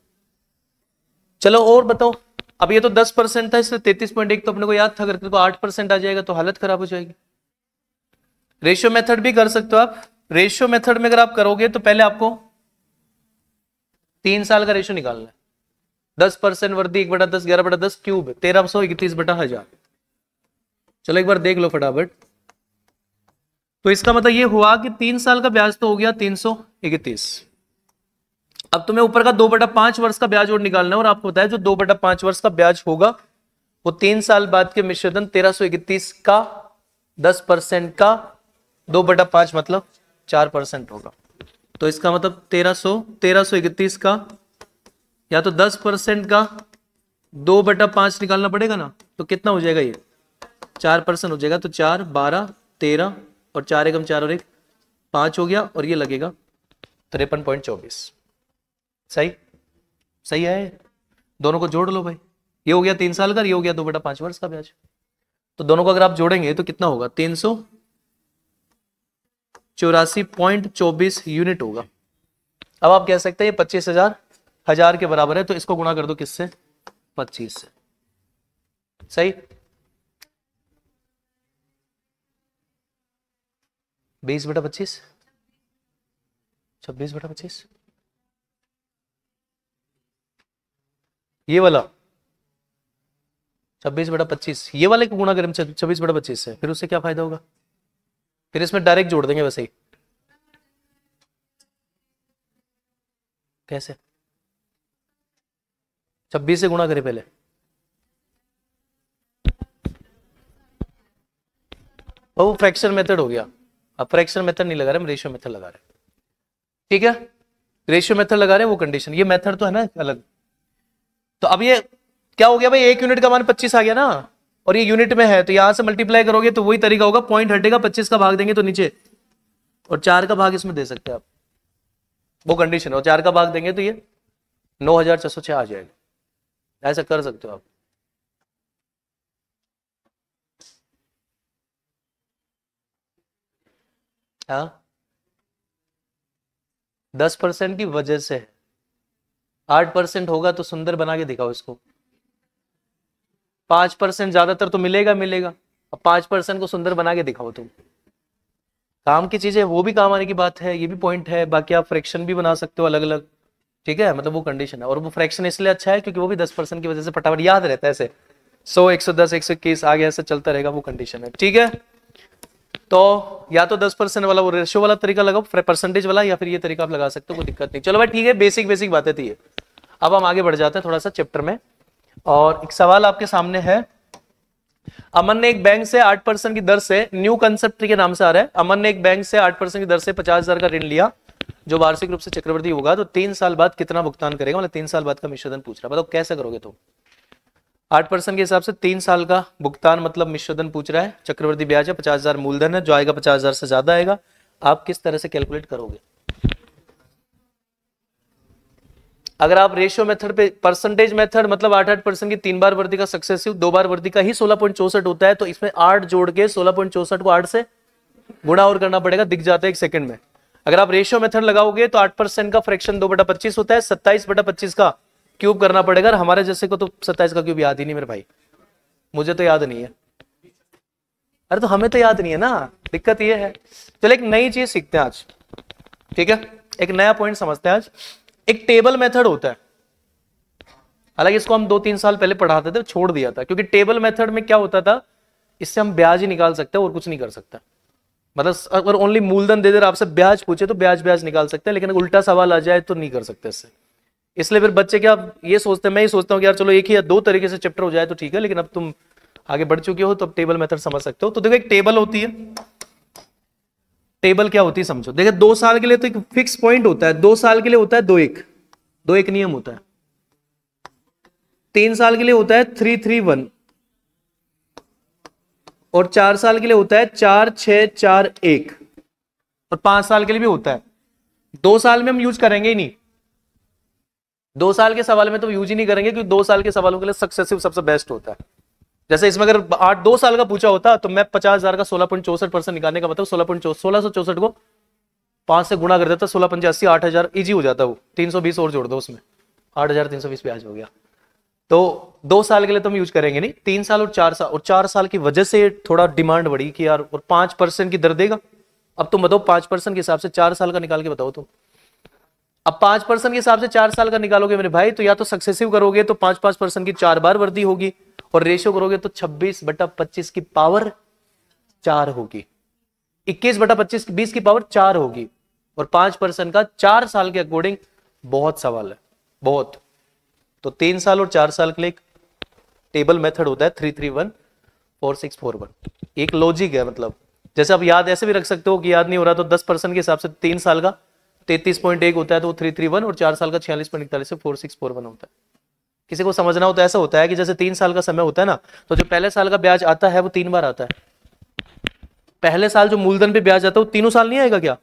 चलो और बताओ, अब ये तो 10% था, इसमें 33.1 तो अपने को याद था, अगर तेरे को 8% आ जाएगा तो हालत खराब हो जाएगी। रेशियो मेथड भी कर सकते हो आप। रेशियो मेथड में अगर आप करोगे तो पहले आपको 3 साल का रेशियो निकालना है। 10% वर्दी 1/10, 11/10 क्यूब 1331 बटा 1000। चलो एक बार देख लो फटाफट। तो इसका मतलब ये हुआ कि 3 साल का ब्याज तो हो गया 331। अब तुम्हें ऊपर का 2/5 वर्ष का ब्याज और निकालना है, और आपको बताया जो 2/5 वर्ष का ब्याज होगा वो 3 साल बाद के मिश्रधन 1331 का 10% का 2/5 मतलब 4% होगा। तो इसका मतलब 1331 का या तो 10% का 2/5 निकालना पड़ेगा ना, तो कितना हो जाएगा ये 4% हो जाएगा। तो 4 12 13 और 4 एकम 4 और 1 5 हो गया, और ये लगेगा 53.24। सही सही है, दोनों को जोड़ लो भाई, ये हो गया 3 साल का, ये हो गया 2/5 वर्ष का ब्याज। तो दोनों को अगर आप जोड़ेंगे तो कितना होगा 384.24 यूनिट होगा। अब आप कह सकते हैं ये 25,000 1000 के बराबर है, तो इसको गुणा कर दो किससे 25 से। सही, 20/25 26/25 ये वाला 26/25 ये वाले को गुणा करें 26/25 से, फिर उससे क्या फायदा होगा, फिर इसमें डायरेक्ट जोड़ देंगे वैसे ही। कैसे 26 से गुणा करें पहले, और वो फ्रैक्शन मेथड हो गया। अब फ्रैक्शन मेथड नहीं लगा रहे, हम रेशियो मेथड लगा रहे हैं। ठीक है, रेशियो मेथड लगा रहे हैं, वो कंडीशन, ये मेथड तो है ना अलग। तो अब ये क्या हो गया भाई, 1 यूनिट का मान 25 आ गया ना, और ये यूनिट में है, तो यहां से मल्टीप्लाई करोगे तो वही तरीका होगा, पॉइंट हटेगा, 25 का भाग देंगे तो नीचे, और 4 का भाग इसमें दे सकते हैं आप, वो कंडीशन है। और 4 का भाग देंगे तो ये 9,606 आ जाएगा। ऐसा कर सकते हो आप। हाँ 10% की वजह से 8% होगा तो सुंदर बना के दिखाओ इसको। 5% ज्यादातर तो मिलेगा मिलेगा, अब 5% को सुंदर बना के दिखाओ तुम। काम की चीजें वो भी काम आने की बात है, ये भी पॉइंट है। बाकी आप फ्रैक्शन भी बना सकते हो अलग अलग, ठीक है, मतलब वो कंडीशन है। और वो फ्रैक्शन इसलिए अच्छा है क्योंकि वो भी 10% की वजह से फटाफट याद रहता है, ऐसे 100 110 121 आगे ऐसे चलता रहेगा, वो कंडीशन है। ठीक है, तो या तो 10% वाला वो रेशियो वाला तरीका लगाओ, परसेंटेज वाला, या फिर ये तरीका आप लगा सकते हो, कोई दिक्कत नहीं। चलो भाई ठीक है, बेसिक बेसिक बातें थी ये। अब हम आगे बढ़ जाते हैं थोड़ा सा चैप्टर में। और एक सवाल आपके सामने है, अमन ने एक बैंक से 8% की दर से, न्यू कंसेप्ट के नाम से आ रहा है, अमन ने एक बैंक से 8% की दर से 50,000 का ऋण लिया जो वार्षिक रूप से चक्रवृद्धि होगा, तो 3 साल बाद कितना भुगतान करेगा, मतलब 3 साल बाद का मिश्रधन पूछ रहा है, बताओ कैसे करोगे तुम। 8% के हिसाब से 3 साल का भुगतान मतलब मिश्रधन पूछ रहा है, चक्रवृद्धि ब्याज है, 50,000 मूलधन है, जो आएगा 50,000 से ज्यादा आएगा, आप किस तरह से कैलकुलेट करोगे। अगर आप रेशियो मेथड पे, परसेंटेज मेथड मतलब 8% की 3 बार वृद्धि का सक्सेसिव 2 बार वृद्धि का ही 16.64 होता है, तो इसमें 8 जोड़ के 16.64 को 8 से गुणा और करना पड़ेगा, दिख जाता है 1 सेकंड में। अगर आप रेशियो मेथड लगाओगे तो 8% का फ्रैक्शन 2/25 होता है, 27/25 का क्यूब करना पड़ेगा। हमारे जैसे को तो 27 का क्यूब याद ही नहीं मेरे भाई, मुझे तो याद नहीं है। अरे तो हमें तो याद नहीं है ना, दिक्कत ये है। चलो एक नई चीज सीखते हैं आज, ठीक है, एक नया पॉइंट समझते हैं आज। एक टेबल मेथड होता है, हालांकि इसको हम 2-3 साल पहले पढ़ाते थे, छोड़ दिया था, क्योंकि टेबल मेथड में क्या होता था, इससे हम ब्याज ही निकाल सकते हैं और कुछ नहीं कर सकता। मतलब अगर ओनली मूलधन दे दे आपसे ब्याज पूछे तो ब्याज निकाल सकते हैं, लेकिन अगर उल्टा सवाल आ जाए तो नहीं कर सकते इससे। इसलिए फिर बच्चे क्या ये सोचते हैं, मैं ही सोचता हूँ कि यार चलो एक ही या 2 तरीके से चैप्टर हो जाए तो ठीक है, लेकिन अब तुम आगे बढ़ चुके हो तो अब टेबल मेथड समझ सकते हो। तो देखो एक टेबल होती है, टेबल क्या होती है समझो। देखो 2 साल के लिए तो एक फिक्स पॉइंट होता है, 2 साल के लिए होता है 2-1 नियम होता है, 3 साल के लिए होता है 3-3-1, और 4 साल के लिए होता है 4-6-4-1, और 5 साल के लिए भी होता है। 2 साल में हम यूज करेंगे ही नहीं, 2 साल के सवाल में तो यूज ही नहीं करेंगे, क्योंकि 2 साल के सवालों के लिए सक्सेसिव सबसे बेस्ट होता है। जैसे इसमें अगर 2 साल का पूछा होता तो मैं 50,000 का 16.64% निकालने का मतलब 1664 को 5 से गुणा कर देता, 16-5 8,000 इजी हो जाता, वो 320 और जोड़ दो उसमें, 8,320 ब्याज हो गया। तो 2 साल के लिए तो हम यूज करेंगे नहीं, 3 साल और 4 साल, और 4 साल की वजह से थोड़ा डिमांड बढ़ी कि यार, और 5% की दर देगा। अब तुम बताओ 5% के हिसाब से 4 साल का निकाल के बताओ तुम। अब 5% के हिसाब से 4 साल का निकालोगे मेरे भाई, तो या तो सक्सेसिव करोगे तो 5-5% की 4 बार वृद्धि होगी, और रेशियो करोगे तो 26/25 की पावर 4 होगी, 21/25 20 की पावर 4 होगी, और 5% का 4 साल के अकॉर्डिंग बहुत सवाल है, बहुत। तो 3 साल और 4 साल के लिए एक टेबल मेथड होता है 3-3-1 4-6-4-1, एक लॉजिक है। मतलब जैसे आप याद ऐसे भी रख सकते हो कि याद नहीं हो रहा तो 10% के हिसाब से 3 साल का 33.1 होता है तो वो 3-3-1, और 4 साल का 46.41 से 4-6-4-1 होता है। किसी को समझना हो तो ऐसा होता है कि जैसे 3 साल का समय होता है ना, तो जो पहले साल का ब्याज आता है वो 3 बार आता है। पहले साल जो मूलधन पे ब्याज आता है वो तीनों साल नहीं आएगा क्या,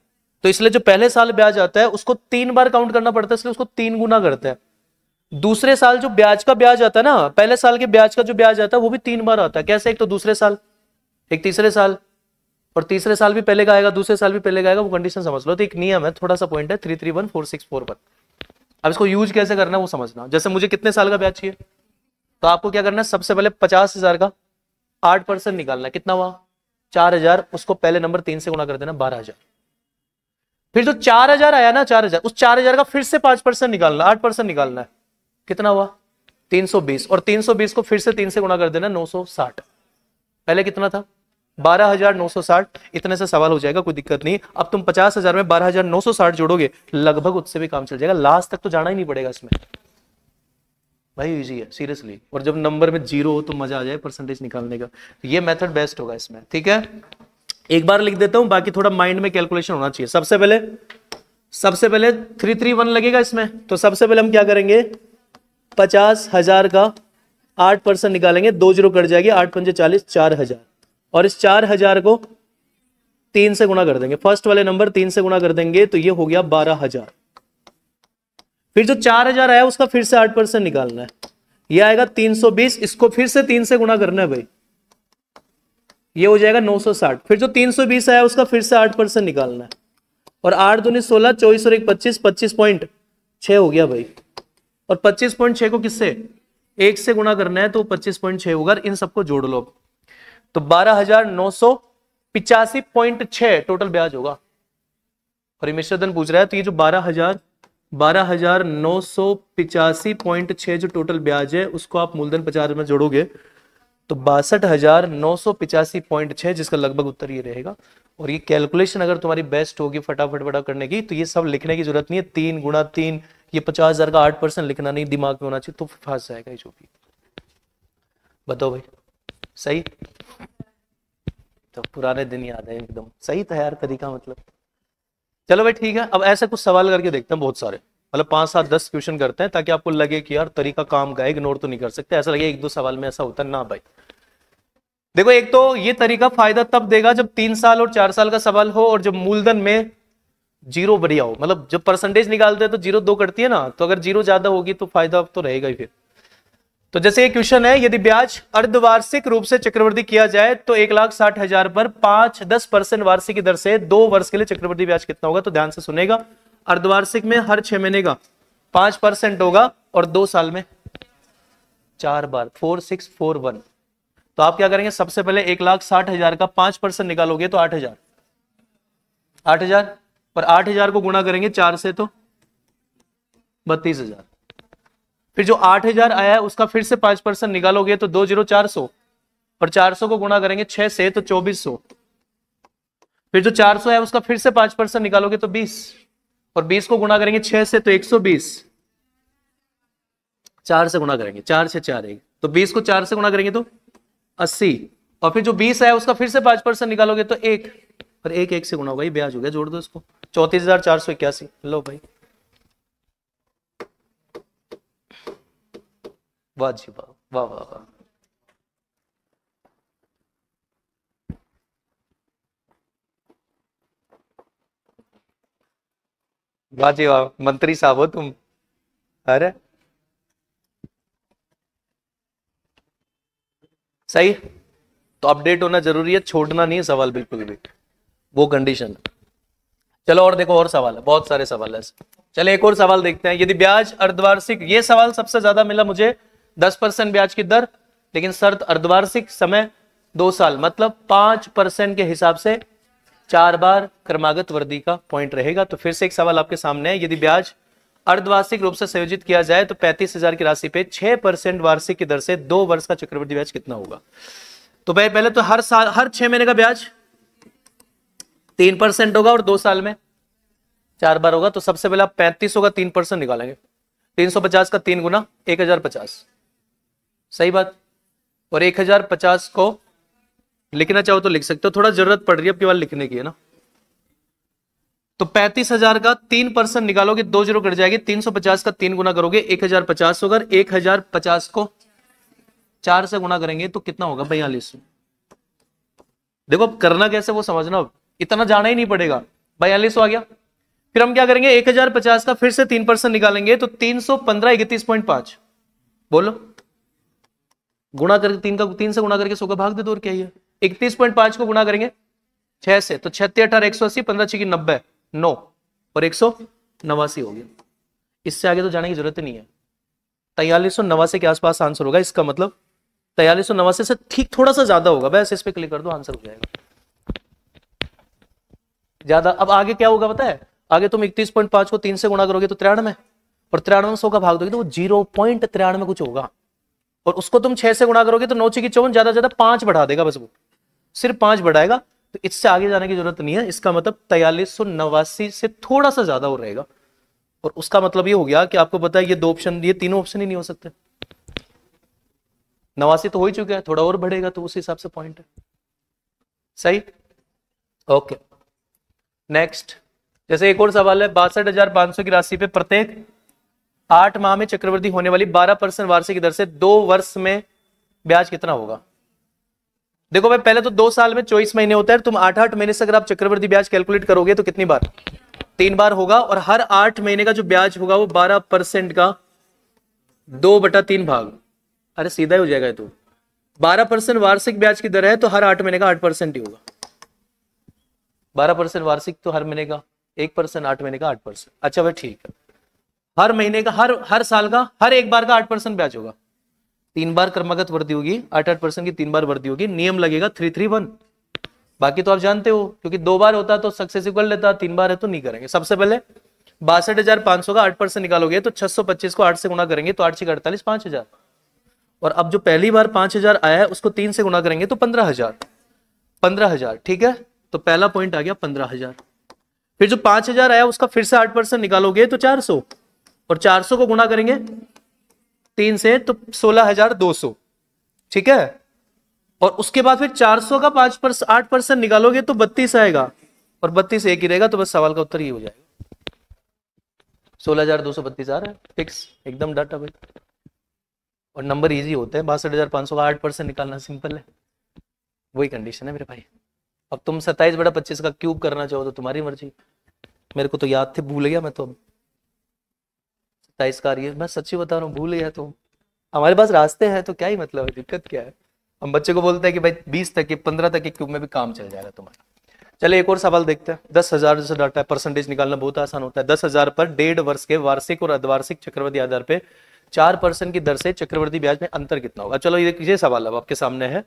तो इसलिए जो पहले साल ब्याज आता है उसको 3 बार काउंट करना पड़ता है, इसलिए उसको 3 गुना करते हैं। दूसरे साल जो ब्याज का ब्याज आता है ना, पहले साल के ब्याज का जो ब्याज आता है वो भी 3 बार आता है। कैसे, एक तो दूसरे साल, एक तीसरे साल, और तीसरे साल भी पहले का आएगा, दूसरे साल भी पहले का आएगा, वो कंडीशन समझ लो। तो एक नियम है, थोड़ा सा पॉइंट है 3-3-1 4-6-4-1। अब इसको यूज कैसे करना है वो समझना। जैसे मुझे कितने साल का ब्याज चाहिए, तो आपको क्या करना है, सबसे पहले 50,000 का 8% निकालना है, कितना हुआ 4,000, उसको पहले नंबर 3 से गुणा कर देना 12,000। फिर जो 4,000 आया ना, 4,000, उस 4,000 का फिर से 5% निकालना, 8% निकालना है, कितना हुआ 320, और 320 को फिर से 3 से गुणा कर देना 960। पहले कितना था 12,960, इतने से सवाल हो जाएगा, कोई दिक्कत नहीं। अब तुम 50,000 में 12,960 जोड़ोगे, लगभग उससे भी काम चल जाएगा, लास्ट तक तो जाना ही नहीं पड़ेगा इसमें भाई, इजी है सीरियसली। और जब नंबर में 0 हो तो मजा आ जाए परसेंटेज निकालने का, ये मेथड बेस्ट होगा इसमें, ठीक है। एक बार लिख देता हूं, बाकी थोड़ा माइंड में कैलकुलेशन होना चाहिए। सबसे पहले 3-3-1 लगेगा इसमें, तो सबसे पहले हम क्या करेंगे, 50,000 का 8% निकालेंगे, 2 0 कट जाएगी, 8-5 40, 4,000, और इस 4,000 को 3 से गुणा कर देंगे, फर्स्ट वाले नंबर 3 से गुणा कर देंगे, तो ये हो गया 12,000। फिर जो 4,000 आया उसका फिर से 8% निकालना है, ये आएगा 320, इसको फिर से 3 से गुणा करना है भाई, ये हो जाएगा 960। फिर जो 320 आया उसका फिर से 8% निकालना है, और 8 दूनी 16, 24 और 1 25, 25.6 हो गया भाई। और 25.6 को किससे 1 से गुणा करना है, तो 25.6 होगा। इन सबको जोड़ लो, तो 12,985.6 टोटल ब्याज होगा। और मिश्रधन पूछ रहा है, तो ये जो 12,985.6 जो टोटल ब्याज है, उसको आप मूलधन 50 में जोड़ोगे तो 62,985.6, जिसका लगभग उत्तर ये रहेगा। और ये कैलकुलेशन अगर तुम्हारी बेस्ट होगी फटाफट बड़ा करने की, तो ये सब लिखने की जरूरत नहीं है, 3 गुणा 3, ये 50,000 का 8% लिखना नहीं, दिमाग में होना चाहिए, तो फंस जाएगा ये जो भी। बताओ भाई, सही? तो पुराने दिन याद है एकदम, सही था यार तरीका मतलब। चलो भाई ठीक है, अब ऐसा कुछ सवाल करके देखते हैं बहुत सारे, मतलब 5 7 10 क्वेश्चन करते हैं, ताकि आपको लगे कि यार तरीका काम का है, इग्नोर तो नहीं कर सकते, ऐसा लगे 1 2 सवाल में ऐसा होता है ना भाई। देखो एक तो ये तरीका फायदा तब देगा जब 3 साल और 4 साल का सवाल हो, और जब मूलधन में जीरो बढ़िया हो, मतलब जब परसेंटेज निकालते हैं तो 0 2 कटती है ना, तो अगर 0 ज्यादा होगी तो फायदा तो रहेगा ही फिर। तो जैसे ये क्वेश्चन है, यदि ब्याज अर्धवार्षिक रूप से चक्रवृद्धि किया जाए तो 1,60,000 पर 5-10% वार्षिक की दर से 2 वर्ष के लिए चक्रवृद्धि ब्याज कितना होगा? तो ध्यान से सुनेगा। अर्धवार्षिक में हर 6 महीने का 5% होगा, और 2 साल में 4 बार 4641। तो आप क्या करेंगे, सबसे पहले 1,60,000 का 5% निकालोगे तो 8,000, 8,000 पर 8,000 को गुणा करेंगे 4 से तो 32,000। फिर जो 8,000 आया है उसका फिर से 5% निकालोगे तो 2 0 400, और 400 को गुणा करेंगे 6 से तो 2400। फिर जो 400 है उसका फिर से 5% निकालोगे तो 20, और 20 को गुणा करेंगे 6 से तो 120। 4 से गुणा करेंगे, 4 से 4 1, तो 20 को 4 से गुणा करेंगे तो 80, और फिर जो 20 है उसका फिर से 5% निकालोगे तो 1, और 1 1 से गुणा होगा, ये ब्याज हो गया, जोड़ दो इसको, 34,481। लो भाई, वाह जी वाह, वाह वाह वाह। वाह जी वाह, मंत्री साहब हो तुम। अरे सही, तो अपडेट होना जरूरी है, छोड़ना नहीं है सवाल बिल्कुल भी, वो कंडीशन। चलो और देखो, और सवाल है, बहुत सारे सवाल है। चले एक और सवाल देखते हैं। यदि ब्याज अर्धवार्षिक, ये सवाल सबसे ज्यादा मिला मुझे, 10% ब्याज की दर, लेकिन शर्त अर्धवार्षिक, समय 2 साल, मतलब 5% के हिसाब से 4 बार क्रमागत वृद्धि का पॉइंट रहेगा। तो फिर से एक सवाल आपके सामने है, यदि ब्याज अर्धवार्षिक रूप से संयोजित किया जाए तो 35,000 की राशि पे 6% वार्षिक की दर से 2 वर्ष का चक्रवृद्धि ब्याज कितना होगा? तो भाई पहले तो हर साल, हर 6 महीने का ब्याज 3% होगा, और 2 साल में 4 बार होगा। तो सबसे पहले आप 3500 का 3% निकालेंगे, 350 का 3 गुना 1050, सही बात। और 1050 को लिखना चाहो तो लिख सकते हो, थोड़ा जरूरत पड़ रही है अब केवल लिखने की है ना। तो 35,000 का 3% निकालोगे, 2 0 कट जाएगी, 350 का 3 गुना करोगे 1050 होगा, 1050 को 4 से गुना करेंगे तो कितना होगा? 4200। देखो अब करना कैसे वो समझना, अब इतना जाना ही नहीं पड़ेगा, 4200 आ गया। फिर हम क्या करेंगे, 1050 का फिर से 3% निकालेंगे तो 315 31.5, बोलो गुणा करके 3 का 3 से गुणा करके 100 का भाग दे दो, और क्या है 31.5 को गुणा करेंगे 6 से तो 36 18 180, 15 6 90 9, और 189 हो गया। इससे आगे तो जाने की जरूरत नहीं है। 4389 के आसपास आंसर होगा, इसका मतलब 4389 से ठीक थोड़ा सा ज्यादा होगा, बस इस पे क्लिक कर दो, आंसर हो जाएगा ज्यादा। अब आगे क्या होगा पता है, आगे तुम 31.5 को 3 से गुणा करोगे तो 93, और 93 100 का भाग दोगे तो वो 0.93 कुछ होगा, और उसको तुम 6 से गुणा करोगे तो 9 6 54, ज्यादा ज्यादा 5 बढ़ा देगा, बस वो सिर्फ 5 बढ़ाएगा। तो इससे आगे जाने की जरूरत नहीं है, इसका मतलब 4389 से थोड़ा सा ज्यादा हो रहेगा। और उसका मतलब ये हो गया कि आपको पता है ये 2 ऑप्शन, ये तीनों ऑप्शन ही नहीं हो सकते। 89 तो हो ही चुका है, थोड़ा और बढ़ेगा तो उस हिसाब से पॉइंट है, सही। ओके नेक्स्ट, जैसे एक और सवाल है, 62,500 की राशि पे प्रत्येक 8 माह में चक्रवृद्धि होने वाली 12% वार्षिक दर से 2 वर्ष में ब्याज कितना होगा? देखो भाई पहले तो 2 साल में 24 महीने होता है, तुम 8-8 महीने से अगर आप चक्रवृद्धि ब्याज कैलकुलेट करोगे तो कितनी बार? 3 बार होगा, और हर 8 महीने का जो ब्याज होगा वो 12% का 2/3 भाग, अरे सीधा ही हो जाएगा। तो 12% वार्षिक ब्याज की दर है, तो हर 8 महीने का 8% ही होगा। 12% वार्षिक तो हर महीने का 1%, 8 महीने का 8%। अच्छा भाई ठीक है, हर महीने का, हर साल का, हर एक बार का 8% ब्याज होगा। 3 बार क्रमागत वृद्धि होगी, 8% की 3 बार वृद्धि होगी, नियम लगेगा 331। बाकी तो आप जानते हो, क्योंकि 2 बार होता तो सक्सेसिव कर लेता, 3 बार है तो नहीं करेंगे। सबसे पहले 62,500 का 8% निकालोगे तो 625 को 8 से गुणा करेंगे तो 8 6 48 5000, और अब जो पहली बार 5000 आया है उसको 3 से गुणा करेंगे तो 15,000। ठीक है, तो पहला पॉइंट आ गया 15,000। फिर जो 5,000 आया उसका फिर से 8% निकालोगे तो 400, और 400 को गुणा करेंगे 3 से तो 16,200, ठीक है, और उसके बाद फिर 400 का 8% निकालोगे तो 32 आएगा, और 32 एक ही रहेगा, तो बस सवाल का उत्तर ये हो जाएगा 16,232 आ रहा है फिक्स, एकदम डाटा भाई। और नंबर इजी होते हैं, 62,500 का 8% निकालना सिंपल है, वही कंडीशन है मेरे भाई। अब तुम 27/25 का क्यूब करना चाहो तो तुम्हारी मर्जी, मेरे को तो याद थे, भूल गया मैं तो। 27 का रही है, मैं सच्ची बता रहा हूँ, भूल गया। तो हमारे पास रास्ते हैं तो क्या ही मतलब है, दिक्कत क्या है। हम बच्चे को बोलते हैं कि भाई 20 तक के 15 तक के क्यूब में भी काम चल जाएगा तुम्हारा। चलिए एक और सवाल देखते हैं। 10,000 जैसे डाटा है, परसेंटेज निकालना बहुत आसान होता है। 10,000 पर 1.5 वर्ष के वार्षिक और अर्धवार्षिक चक्रवृद्धि आधार पे 4% की दर से चक्रवृद्धि ब्याज में अंतर कितना होगा। चलो ये सवाल अब आपके सामने है।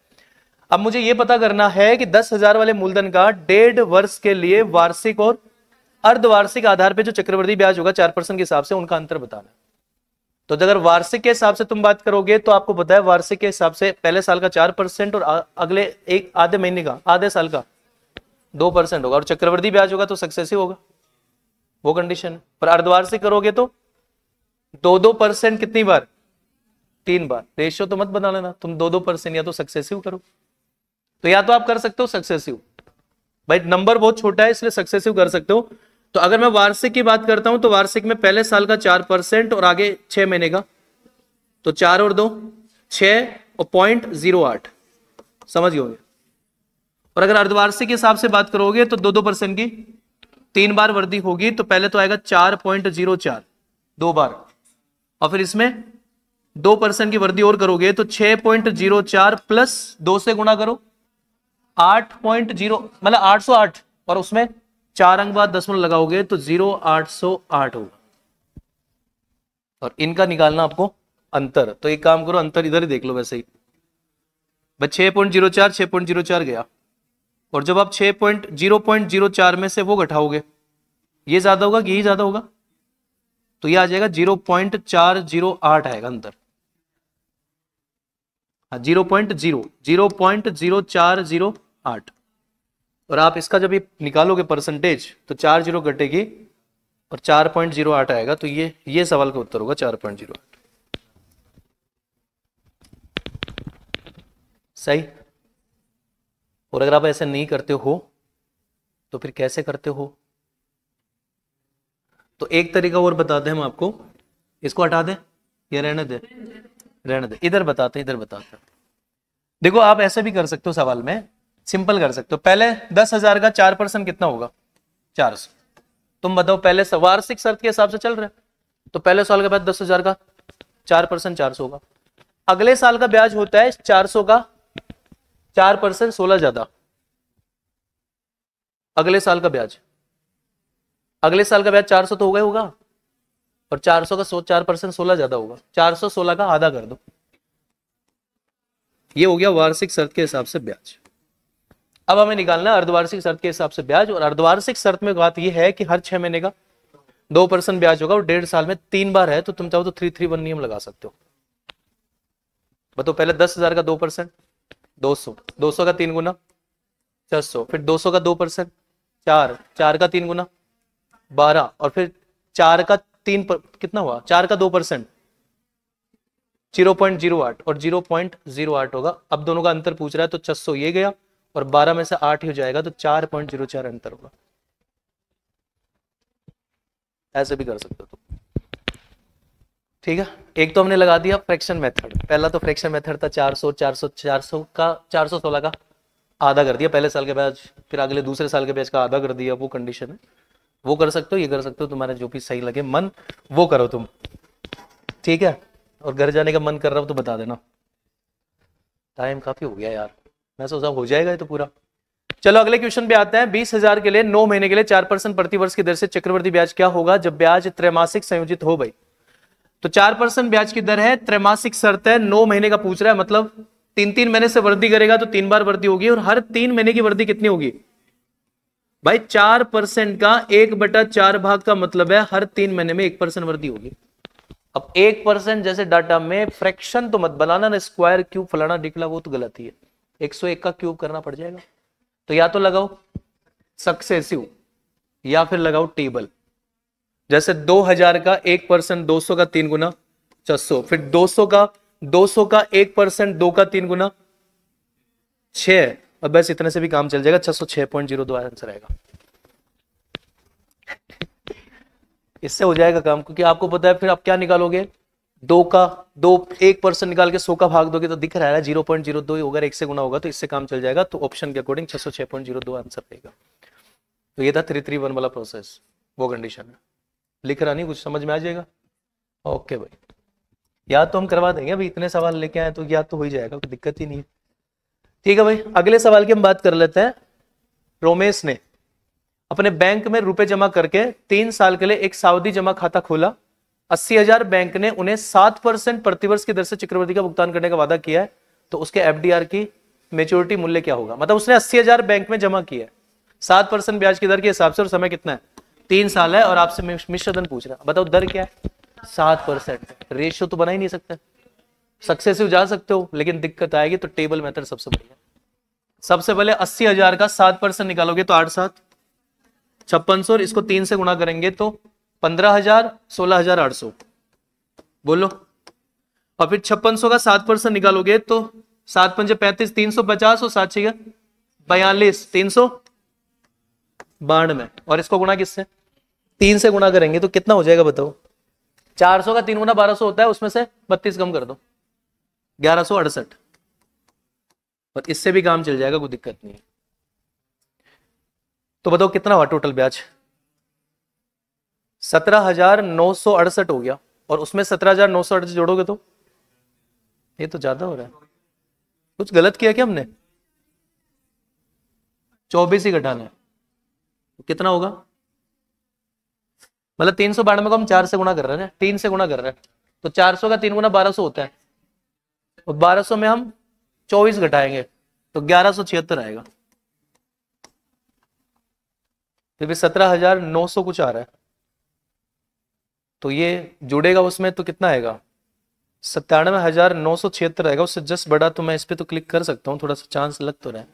अब मुझे ये पता करना है कि 10,000 वाले मूलधन का 1.5 वर्ष के लिए वार्षिक और अर्धवार्षिक आधार पे जो चक्रवृद्धि ब्याज होगा 4% के हिसाब से, उनका अंतर बताना। तो अगर वार्षिक के हिसाब से तुम बात करोगे तो आपको पता है वार्षिक के हिसाब से पहले साल का 4% और अगले एक आधे महीने का, आधे साल का 2% होगा, और चक्रवृद्धि ब्याज होगा तो सक्सेसिव होगा, वो कंडीशन है। पर अर्धवार्षिक करोगे तो 2% कितनी बार, 3 बार। रेशियो तो मत बना लेना तुम, 2% या तो सक्सेसिव करो, तो या तो आप कर सकते हो सक्सेसिव, भाई नंबर बहुत छोटा है इसलिए सक्सेसिव कर सकते हो। तो अगर मैं वार्षिक की बात करता हूं तो वार्षिक में पहले साल का 4% और आगे 6 महीने का, तो 4 और 2 6 और 0.08, समझ गए। और अगर अर्धवार्षिक के हिसाब से बात करोगे तो 2% की 3 बार वृद्धि होगी, तो पहले तो आएगा 4.04 2 बार, और फिर इसमें 2% की वृद्धि और करोगे तो 6.04 प्लस 2 से गुणा करो 8.0 मतलब 808, और उसमें 4 अंक बाद दशमलव लगाओगे तो 0,808 होगा। और इनका निकालना आपको अंतर, तो एक काम करो अंतर इधर ही देख लो वैसे ही, बस 6.04 6.04 गया, और जब आप 0.04 में से वो घटाओगे, ये ज्यादा होगा कि यही ज्यादा होगा, तो ये आ जाएगा 0.408 आएगा अंतर। हाँ 0.0408, और आप इसका जब निकालोगे परसेंटेज तो 4 जीरो घटेगी और 4.08 आएगा, तो ये सवाल का उत्तर होगा 4.08। सही। और अगर आप ऐसे नहीं करते हो तो फिर कैसे करते हो, तो एक तरीका और बताते हैं हम आपको, इसको हटा दें या रहने दे, रहने दे, इधर बताते देखो आप ऐसे भी कर सकते हो, सवाल में सिंपल कर सकते हो। पहले 10,000 का 4% कितना होगा, 400। तुम बताओ, पहले वार्षिक शर्त के हिसाब से चल रहा है, तो पहले साल के बाद 10,000 का 4% 400 होगा। अगले साल का ब्याज होता है 400 का 4% 16 ज्यादा, अगले साल का ब्याज, अगले साल का ब्याज 400 तो होगा ही होगा, और 400 का 4% 16 ज्यादा होगा, 416 का आधा कर दो, ये हो गया वार्षिक शर्त के हिसाब से ब्याज। अब हमें निकालना है अर्धवार्षिक शर्त के हिसाब से ब्याज, और अर्धवार्षिक शर्त में बात यह है कि हर 6 महीने का 2% ब्याज होगा, और 1.5 साल में 3 बार है, तो तुम चाहो तो 331 नियम लगा सकते हो। बताओ, पहले 10,000 का 2% 200, 200 का 3 गुना 600, फिर 200 का 2% 4, 4 का 3 गुना 12, और फिर 4 का 3 कितना हुआ, 4 का 2% 0.08 और 0.08 होगा। अब दोनों का अंतर पूछ रहा है तो 600 ये गया, और 12 में से 8 ही हो जाएगा, तो 4.04 अंतर होगा। ऐसे भी कर सकते हो तुम, ठीक है। एक तो हमने लगा दिया फ्रैक्शन मेथड, पहला तो फ्रैक्शन मेथड था 400 का 416 का आधा कर दिया पहले साल के ब्याज, फिर अगले दूसरे साल के ब्याज का आधा कर दिया, वो कंडीशन है, वो कर सकते हो, ये कर सकते हो, तुम्हारा जो भी सही लगे मन वो करो तुम, ठीक है। और घर जाने का मन कर रहा हो तो बता देना, टाइम काफी हो गया यार, मैं सोचा हो जाएगा ये तो पूरा। चलो अगले क्वेश्चन पे आते हैं। 20,000 के लिए 9 महीने के लिए 4% प्रति वर्ष की दर से चक्रवृद्धि ब्याज क्या होगा जब ब्याज त्रैमासिक संयोजित हो भाई। तो 4% ब्याज की दर है, त्रैमासिक शर्त है, 9 महीने का पूछ रहा है, मतलब 3-3 महीने से वृद्धि करेगा तो 3 बार वृद्धि होगी, और हर 3 महीने की वृद्धि कितनी होगी भाई, 4% का 1/4 भाग का मतलब है हर 3 महीने में 1% वृद्धि होगी। अब 1% जैसे डाटा में फ्रैक्शन तो मत बनाना ना, स्क्वायर क्यूब फलाना डिकला, वो तो गलती है, 101 का क्यूब करना पड़ जाएगा। तो या तो लगाओ सक्सेसिव या फिर लगाओ टेबल, जैसे 2000 का 1% 200 का 3 गुना 600, फिर 200 का 200 का 1%, 2 का 3 गुना 6 है, और बस इतने से भी काम चल जाएगा। 606.02 आंसर आएगा। इससे हो जाएगा काम, क्योंकि आपको पता है फिर आप क्या निकालोगे, 1% निकाल के 100 का भाग दोगे तो दिख रहा है 0.02 होगा, 1 से गुना होगा, तो इससे काम चल जाएगा। तो ऑप्शन के अकॉर्डिंग 606.02 आंसर रहेगा। तो ये था 331 वाला प्रोसेस, वो कंडीशन है। लिख रहा नहीं, कुछ समझ में आ जाएगा? ओके भाई, याद तो हम करवा देंगे, अभी इतने सवाल लेके आए तो याद तो हो ही जाएगा, कोई दिक्कत ही नहीं है। ठीक है भाई, अगले सवाल की हम बात कर लेते हैं। रोमेश ने अपने बैंक में रुपए जमा करके 3 साल के लिए एक सावधि जमा खाता खोला। 80,000 बैंक ने उन्हें 7% प्रतिवर्ष की दर से चक्रवृद्धि का भुगतान करने का वादा किया है, तो उसके एफडीआर की मेच्योरिटी मूल्य क्या होगा? मतलब उसने 80,000 बैंक में जमा किया है 7% ब्याज की दर के हिसाब से, और समय कितना है? 3 साल है, और आपसे मिश्रधन पूछ रहा है। बताओ दर क्या है? 7%। रेशियो तो बना ही नहीं सकते, सक्सेसिव जा सकते हो, लेकिन दिक्कत आएगी, तो टेबल मेथड सबसे बढ़िया। सबसे पहले 80,000 का 7% निकालोगे तो 8 7 5600, और इसको 3 से गुणा करेंगे तो 15,000 16,800 बोलो। और फिर 5600 का 7% निकालोगे तो 7 पंजे 35, 350, और 7 6 42, 392, और इसको गुणा किससे? 3 से गुणा करेंगे तो कितना हो जाएगा बताओ? 400 का 3 गुना 1200 होता है, उसमें से 32 कम कर दो, 1168, और इससे भी काम चल जाएगा, कोई दिक्कत नहीं है। तो बताओ कितना हुआ टोटल ब्याज? 17,968 हो गया, और उसमें 17,968 जोड़ोगे तो ये तो ज्यादा हो रहा है। कुछ गलत किया क्या हमने? 24 ही घटाना है, तो कितना होगा? मतलब 392 को हम 4 से गुणा कर रहे हैं, 3 से गुणा कर रहे हैं, तो 400 का 3 गुना 1200 होता है, और 1200 में हम 24 घटाएंगे तो 1176 आएगा। फिर भी 17,900 कुछ आ रहा है, तो ये जुड़ेगा उसमें तो कितना आएगा? 97,976 आएगा। उससे जस्ट बड़ा तो मैं इस पे तो क्लिक कर सकता हूँ, थोड़ा सा चांस लग तो रहा है,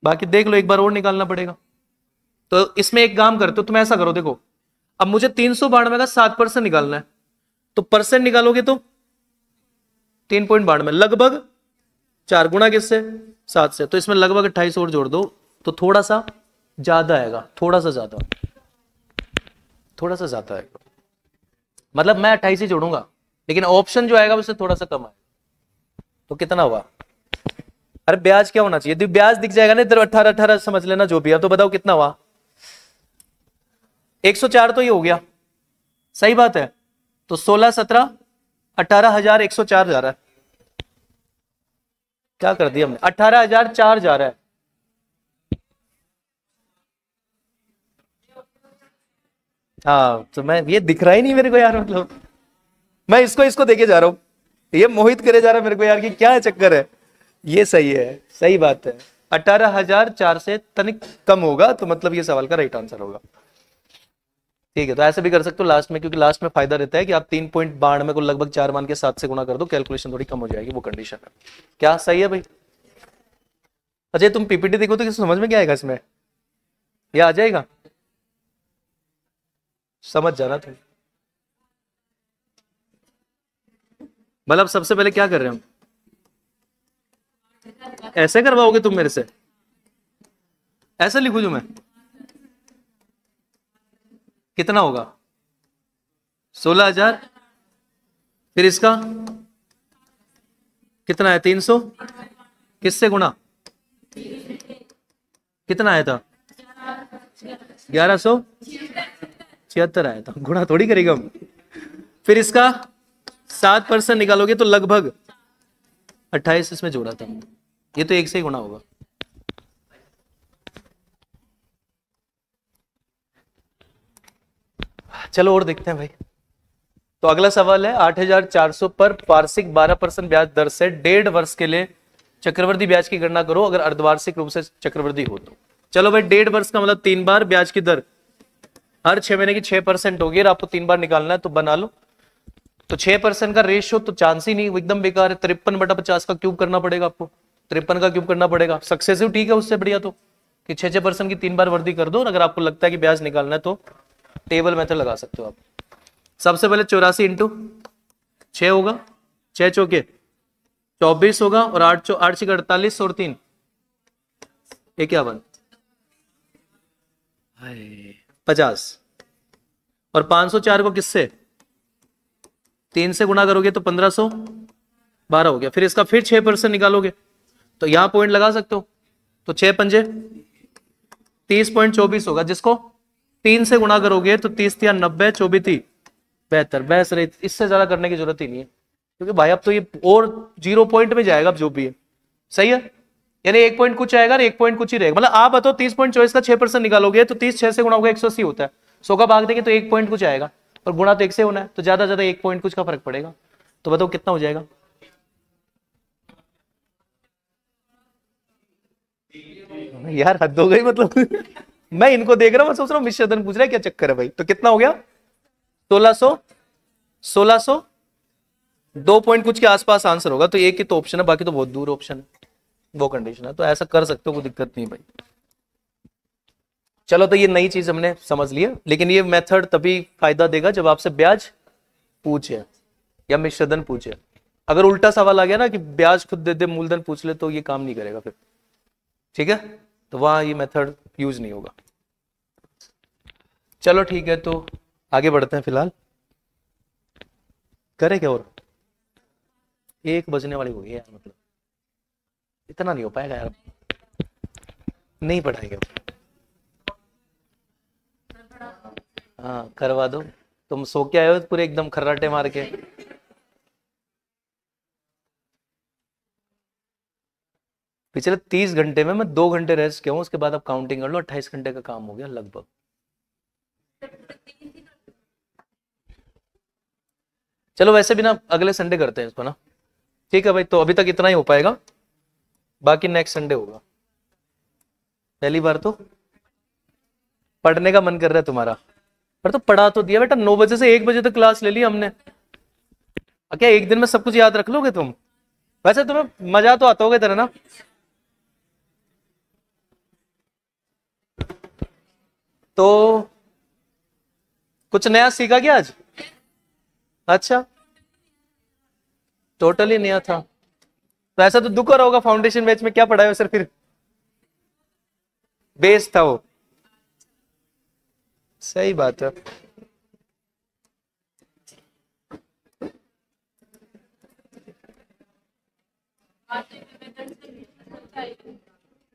बाकी देख लो, एक बार और निकालना पड़ेगा। तो इसमें एक काम करते हो तुम, ऐसा करो, देखो अब मुझे 392 का 7% निकालना है, तो परसेंट निकालोगे तो 3.92, लगभग 4 गुना किससे? 7 से, तो इसमें लगभग 28 और जोड़ दो, तो थोड़ा सा ज्यादा आएगा, थोड़ा सा ज्यादा आएगा। मतलब मैं 28 ही जोड़ूंगा, लेकिन ऑप्शन जो आएगा उससे थोड़ा सा कम आएगा। तो कितना हुआ? अरे ब्याज क्या होना चाहिए? ब्याज दिख जाएगा ना इधर, 18 समझ लेना जो भी है। तो बताओ कितना हुआ? 104 तो ये हो गया, सही बात है। तो 16 17 18,104 जा रहा है। क्या कर दिया हमने? 18,004 जा रहा है। हाँ, तो मैं, ये दिख रहा ही नहीं मेरे को यार, मतलब मैं इसको देखे जा रहा हूं, ये मोहित करे जा रहा है मेरे को यार, कि क्या चक्कर है। ये सही है, सही बात है, 18,004 से तनिक कम होगा, तो मतलब ये सवाल का राइट आंसर होगा। ठीक है, तो ऐसे भी कर सकते हो लास्ट में, क्योंकि लास्ट में फायदा रहता है कि आप 3.92 को लगभग 4 मान के 7 से गुणा कर दो, कैलकुलेशन थोड़ी कम हो जाएगी, वो कंडीशन है। क्या सही है भाई? अजय तुम पीपीटी देखो तो किसी समझ में क्या आएगा इसमें? यह आ जाएगा, समझ जाना तुम। मतलब सबसे पहले क्या कर रहे हो? ऐसे करवाओगे तुम मेरे से? ऐसे लिखू जो मैं? कितना होगा? 16,000, फिर इसका कितना है? 300, किससे गुणा? कितना आया था? 1176 आया था, गुणा थोड़ी करेगा हम। फिर इसका 7% निकालोगे तो लगभग 28 इसमें जोड़ा था, ये तो 1 से ही गुणा होगा। चलो और देखते हैं भाई। तो अगला सवाल है 8,400 पर वार्षिक 12% ब्याज दर से 1.5 वर्ष के लिए चक्रवृद्धि ब्याज की गणना करो, अगर अर्धवार्षिक रूप से चक्रवृद्धि हो तो। चलो भाई, 1.5 वर्ष का मतलब 3 बार ब्याज की दर हर 6 महीने की 6% होगी, और आपको 3 बार निकालना है, तो बना लो। तो 6% का रेशियो तो चांस ही नहीं, एकदम बेकार है। 53/50 का क्यूब करना पड़ेगा आपको, 53 का क्यूब करना पड़ेगा। सक्सेसिव ठीक है, उससे बढ़िया तो कि 6% की 3 बार वृद्धि कर दो, और अगर आपको लगता है कि ब्याज निकालना है तो टेबल मेथड लगा सकते हो आप। सबसे पहले 84 × 6 होगा, 6 चौके 24 होगा और 8 6 48 और 3 51 50 और 504 को किससे 3 से गुना करोगे तो 1512 हो गया। फिर इसका फिर 6% निकालोगे तो यहां पॉइंट लगा सकते हो, तो 6 पंजे 30.24 होगा, जिसको 3 से गुणा करोगे तो 30 या 90 24 72 बहस रही, इससे ज्यादा करने की जरूरत ही नहीं है क्योंकि भाई अब तो ये और 0 पॉइंट में जाएगा अब जो भी है, सही है, यानी 1 पॉइंट कुछ आएगा और 1 पॉइंट कुछ ही रहेगा। मतलब आप बताओ 30.24 का 6% निकालोगे तो 30 6 से गुणा होगा 180 होता है, 100 का भाग देंगे तो 1 पॉइंट कुछ आएगा और गुणा तो 1 से होना है, तो ज्यादा ज्यादा 1 पॉइंट कुछ का फर्क पड़ेगा। तो बताओ कितना हो जाएगा? यार हद हो गई, मतलब मैं इनको देख रहा हूं, मैं सोच रहा हूँ मिश्रधन पूछ रहा है क्या चक्कर है भाई। तो कितना हो गया? 1600 2 पॉइंट कुछ के आसपास आंसर होगा, तो एक ही तो ऑप्शन है, बाकी तो बहुत दूर ऑप्शन है, वो कंडीशन है, तो ऐसा कर सकते हो, कोई दिक्कत नहीं भाई। चलो तो ये नई चीज हमने समझ लिया, लेकिन ये मेथड तभी फायदा देगा जब आपसे ब्याज पूछे या मिश्रधन पूछे। अगर उल्टा सवाल आ गया ना कि ब्याज खुद दे दे मूलधन पूछ ले, तो ये काम नहीं करेगा फिर, ठीक है, तो वहां ये मेथड यूज नहीं होगा। चलो ठीक है, तो आगे बढ़ते हैं, फिलहाल करें क्या? और 1 बजने वाली हो गई यार, मतलब इतना नहीं हो पाएगा यार, नहीं पढ़ाएंगे। हाँ करवा दो, तुम सो के आए हो पूरे एकदम खर्राटे मार के। पिछले 30 घंटे में मैं 2 घंटे रेस्ट किया हूँ, उसके बाद अब काउंटिंग कर लो, 28 घंटे का काम हो गया लगभग। चलो वैसे भी ना अगले संडे करते हैं इसको ना, ठीक है भाई। तो अभी तक इतना ही हो पाएगा, बाकी नेक्स्ट संडे होगा। पहली बार तो पढ़ने का मन कर रहा है तुम्हारा, पर तो पढ़ा तो दिया बेटा, 9 बजे से 1 बजे तक क्लास ले ली हमने। क्या एक दिन में सब कुछ याद रख लोगे तुम? वैसे तुम्हें मजा तो आता होगा तेरा ना। तो कुछ नया सीखा क्या आज? अच्छा, टोटली नया था, तो ऐसा तो दुख हो रहा होगा, फाउंडेशन बैच में क्या पढ़ाया हो सर? फिर बेस था वो, सही बात है।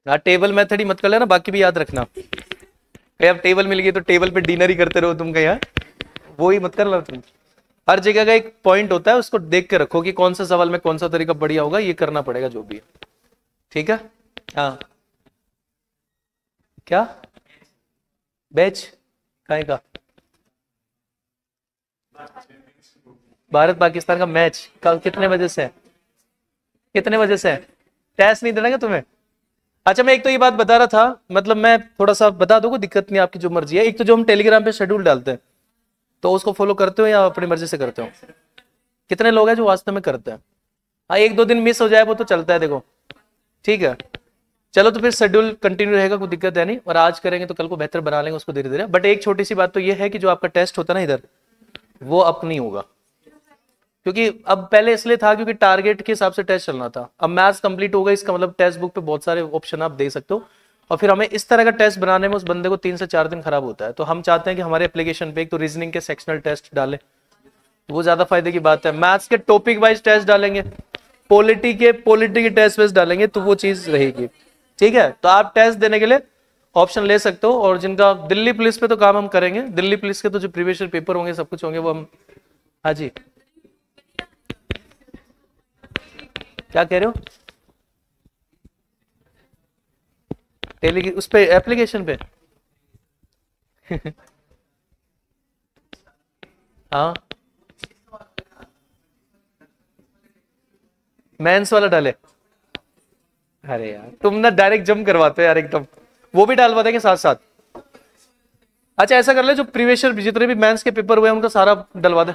हाँ टेबल मेथड ही मत कर लेना, बाकी भी याद रखना। कहीं अब टेबल मिल गई तो टेबल पे डिनर ही करते रहो तुम, कहीं वो ही मत कर लो तुम। हर जगह का एक पॉइंट होता है, उसको देख के रखो कि कौन सा सवाल में कौन सा तरीका बढ़िया होगा, ये करना पड़ेगा जो भी है, ठीक है। हाँ क्या बैच काहे का? भारत पाकिस्तान का मैच कल कितने बजे से है? कितने बजे से है? टेस्ट नहीं देना क्या तुम्हें? अच्छा मैं एक तो ये बात बता रहा था, मतलब मैं थोड़ा सा बता दूंगा, दिक्कत नहीं, आपकी जो मर्जी है। एक तो जो हम टेलीग्राम पे शेड्यूल डालते हैं, तो उसको फॉलो करते हो या अपनी मर्जी से करते हो? कितने लोग हैं जो वास्तव में करते हैं? हाँ 1-2 दिन मिस हो जाए वो तो चलता है, देखो ठीक है। चलो तो फिर शेड्यूल कंटिन्यू रहेगा, कोई दिक्कत है नहीं, और आज करेंगे तो कल को बेहतर बना लेंगे उसको धीरे धीरे। बट एक छोटी सी बात तो ये है कि जो आपका टेस्ट होता है ना इधर, वो अब नहीं होगा, क्योंकि अब पहले इसलिए था क्योंकि टारगेट के हिसाब से टेस्ट चलना था। अब मैथ्स कंप्लीट हो गई, इसका मतलब टेक्स्ट बुक पे बहुत सारे ऑप्शन आप दे सकते हो, और फिर हमें इस तरह का टेस्ट बनाने में उस बंदे को 3 से 4 दिन खराब होता है। तो हम चाहते हैं कि हमारे एप्लीकेशन पे एक तो रीजनिंग के सेक्शनल टेस्ट डालें, वो ज्यादा फायदे की बात है। मैथ्स के टॉपिक वाइज टेस्ट डालेंगे, पॉलिटी के टेस्ट वाइज डालेंगे, तो वो चीज रहेगी, ठीक है। तो आप टेस्ट देने के लिए ऑप्शन ले सकते हो, और जिनका दिल्ली पुलिस पे तो काम हम करेंगे, दिल्ली पुलिस के तो जो प्रीवियस पेपर होंगे सब कुछ होंगे वो हम। हाँ जी क्या कह रहे हो? टेली उस पे एप्लीकेशन पे हाँ मेंस वाला डाले? अरे यार तुम ना डायरेक्ट जंप करवाते हो यार एकदम, वो भी डालवा देंगे साथ साथ। अच्छा ऐसा कर ले, जो प्रीवियस जितने भी मेंस के पेपर हुए हैं उनका सारा डलवा दे।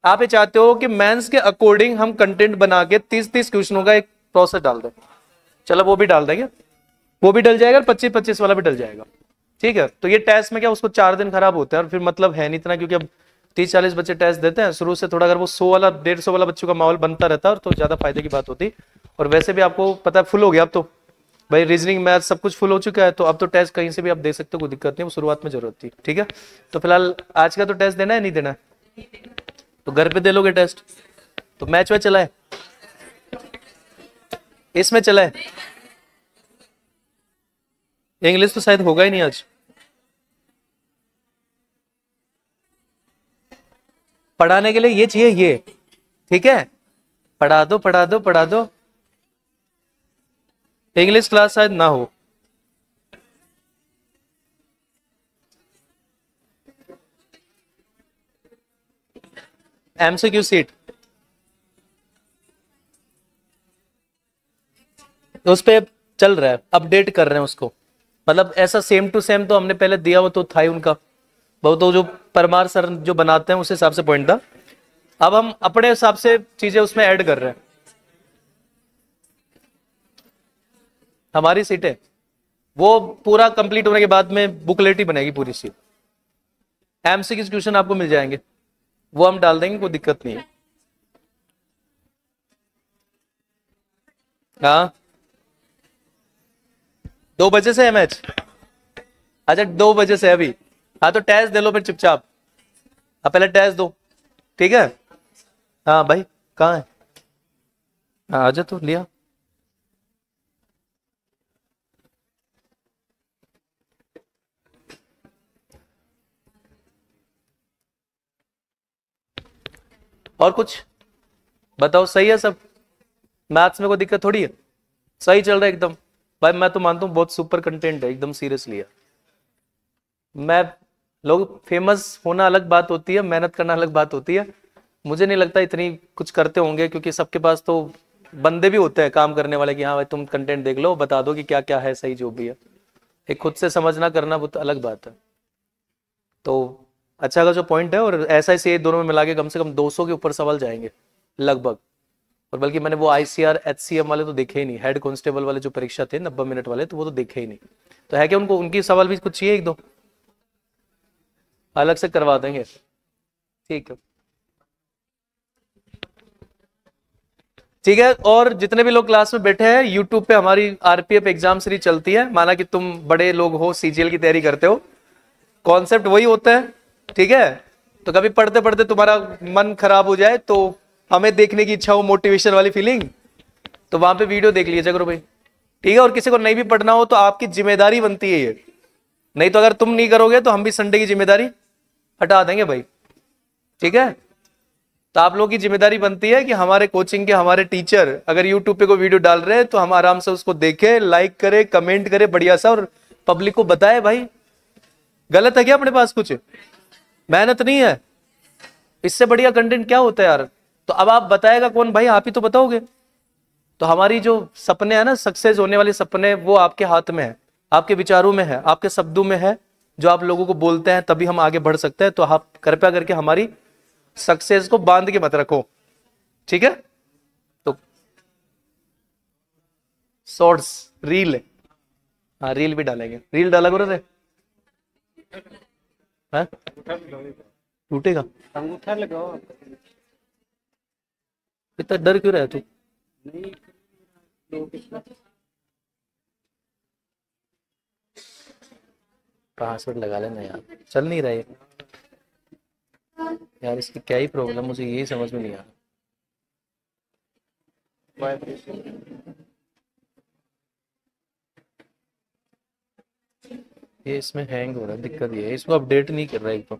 आप ये चाहते हो कि मेंस के अकॉर्डिंग हम कंटेंट बना के 30-30 क्वेश्चनों का एक प्रोसेस डाल दें? चलो वो भी डाल देंगे, वो भी डल जाएगा, 25-25 वाला भी डल जाएगा, ठीक है, तो ये टेस्ट में क्या उसको 4 दिन खराब होते हैं और फिर मतलब है नहीं इतना, क्योंकि अब 30-40 बच्चे टेस्ट देते हैं शुरू से। थोड़ा अगर वो 100 वाला 150 वाला बच्चों का माहौल बनता रहता है और तो ज्यादा फायदे की बात होती। और वैसे भी आपको पता है फुल हो गया अब तो भाई, रीजनिंग मैथ सब कुछ फुल हो चुका है, तो अब तो टेस्ट कहीं से भी आप दे सकते हो, कोई दिक्कत नहीं, वो शुरुआत में जरूरत थी। ठीक है, तो फिलहाल आज का तो टेस्ट देना है नहीं देना है, तो घर पे दे लोगे टेस्ट। तो मैच में चला है, इसमें चला है, इंग्लिश तो शायद होगा ही नहीं आज। पढ़ाने के लिए ये चाहिए ये, ठीक है, पढ़ा दो पढ़ा दो पढ़ा दो। इंग्लिश क्लास शायद ना हो, एमसीक्यू सीट तो उस पे चल रहा है, अपडेट कर रहे हैं उसको, मतलब ऐसा सेम टू सेम तो हमने पहले दिया वो तो था ही उनका, बहुत तो जो परमार सर जो बनाते हैं उस हिसाब से पॉइंट था, अब हम अपने हिसाब से चीजें उसमें ऐड कर रहे हैं। हमारी सीटें वो पूरा कंप्लीट होने के बाद में बुकलेट ही बनेगी पूरी सीट, एमसीक्यू क्वेश्चन आपको मिल जाएंगे, वो हम डाल देंगे, कोई दिक्कत नहीं है। हाँ 2 बजे से है मैच, अच्छा 2 बजे से अभी, हाँ तो टेस्ट दे लो फिर चुपचाप, आप पहले टेस्ट दो, ठीक है। हाँ भाई कहाँ है, हाँ आजा तो लिया। और कुछ बताओ, सही है सब, मैथ्स में कोई दिक्कत थोड़ी है, सही चल रहा है एकदम। भाई मैं तो मानता हूँ बहुत सुपर कंटेंट है, एकदम सीरियसली है। मैं लोग फेमस होना अलग बात होती है, मेहनत करना अलग बात होती है, मुझे नहीं लगता इतनी कुछ करते होंगे, क्योंकि सबके पास तो बंदे भी होते हैं काम करने वाले कि हाँ भाई तुम कंटेंट देख लो, बता दो कि क्या क्या है सही जो भी है, एक खुद से समझना करना बहुत अलग बात है। तो अच्छा का जो पॉइंट है, और ऐसा ही से दोनों में मिला के कम से कम 200 के ऊपर सवाल जाएंगे लगभग। और बल्कि मैंने वो आईसीआर एचसीएम वाले तो देखे ही नहीं, हेड कांस्टेबल वाले जो परीक्षा थे 90 मिनट वाले, तो वो तो देखे ही नहीं। तो है क्या उनको उनकी सवाल भी कुछ चाहिए, एक दो अलग से करवा देंगे, ठीक है। ठीक है, और जितने भी लोग क्लास में बैठे हैं, यूट्यूब पे हमारी आरपीएफ एग्जाम सीरीज चलती है, माना कि तुम बड़े लोग हो, सीजीएल की तैयारी करते हो, कॉन्सेप्ट वही होता है, ठीक है। तो कभी पढ़ते पढ़ते तुम्हारा मन खराब हो जाए, तो हमें देखने की इच्छा हो, मोटिवेशन वाली फीलिंग, तो वहां पे वीडियो देख लीजिए करो भाई, ठीक है। और किसी को नहीं भी पढ़ना हो तो आपकी जिम्मेदारी बनती है ये, नहीं तो अगर तुम नहीं करोगे तो हम भी संडे की जिम्मेदारी हटा देंगे भाई, ठीक है। तो आप लोगों की जिम्मेदारी बनती है कि हमारे कोचिंग के हमारे टीचर अगर यूट्यूब पे कोई वीडियो डाल रहे हैं तो हम आराम से उसको देखें, लाइक करें, कमेंट करें बढ़िया सा, और पब्लिक को बताए भाई गलत है क्या अपने पास कुछ, मेहनत नहीं है, इससे बढ़िया कंटेंट क्या होता है यार। तो अब आप बताएगा कौन भाई, आप ही तो बताओगे। तो हमारी जो सपने हैं ना, सक्सेस होने वाले सपने, वो आपके हाथ में है, आपके विचारों में है, आपके शब्दों में है, जो आप लोगों को बोलते हैं तभी हम आगे बढ़ सकते हैं। तो आप कृपया करके हमारी सक्सेस को बांध के मत रखो, ठीक है। तो शॉर्ट्स रील, हाँ रील भी डालेंगे, रील डाला करो रे, टूटेगा, अंगूठा लगाओ, इतना डर क्यों रहा है तू, पासवर्ड लगा लेना यार, चल नहीं रहा है यार, इसकी क्या ही प्रॉब्लम, मुझे यही समझ में नहीं आ रहा। ये इसमें हैंग हो रहा है, दिक्कत ये है, इसको अपडेट नहीं कर रहा है एकदम।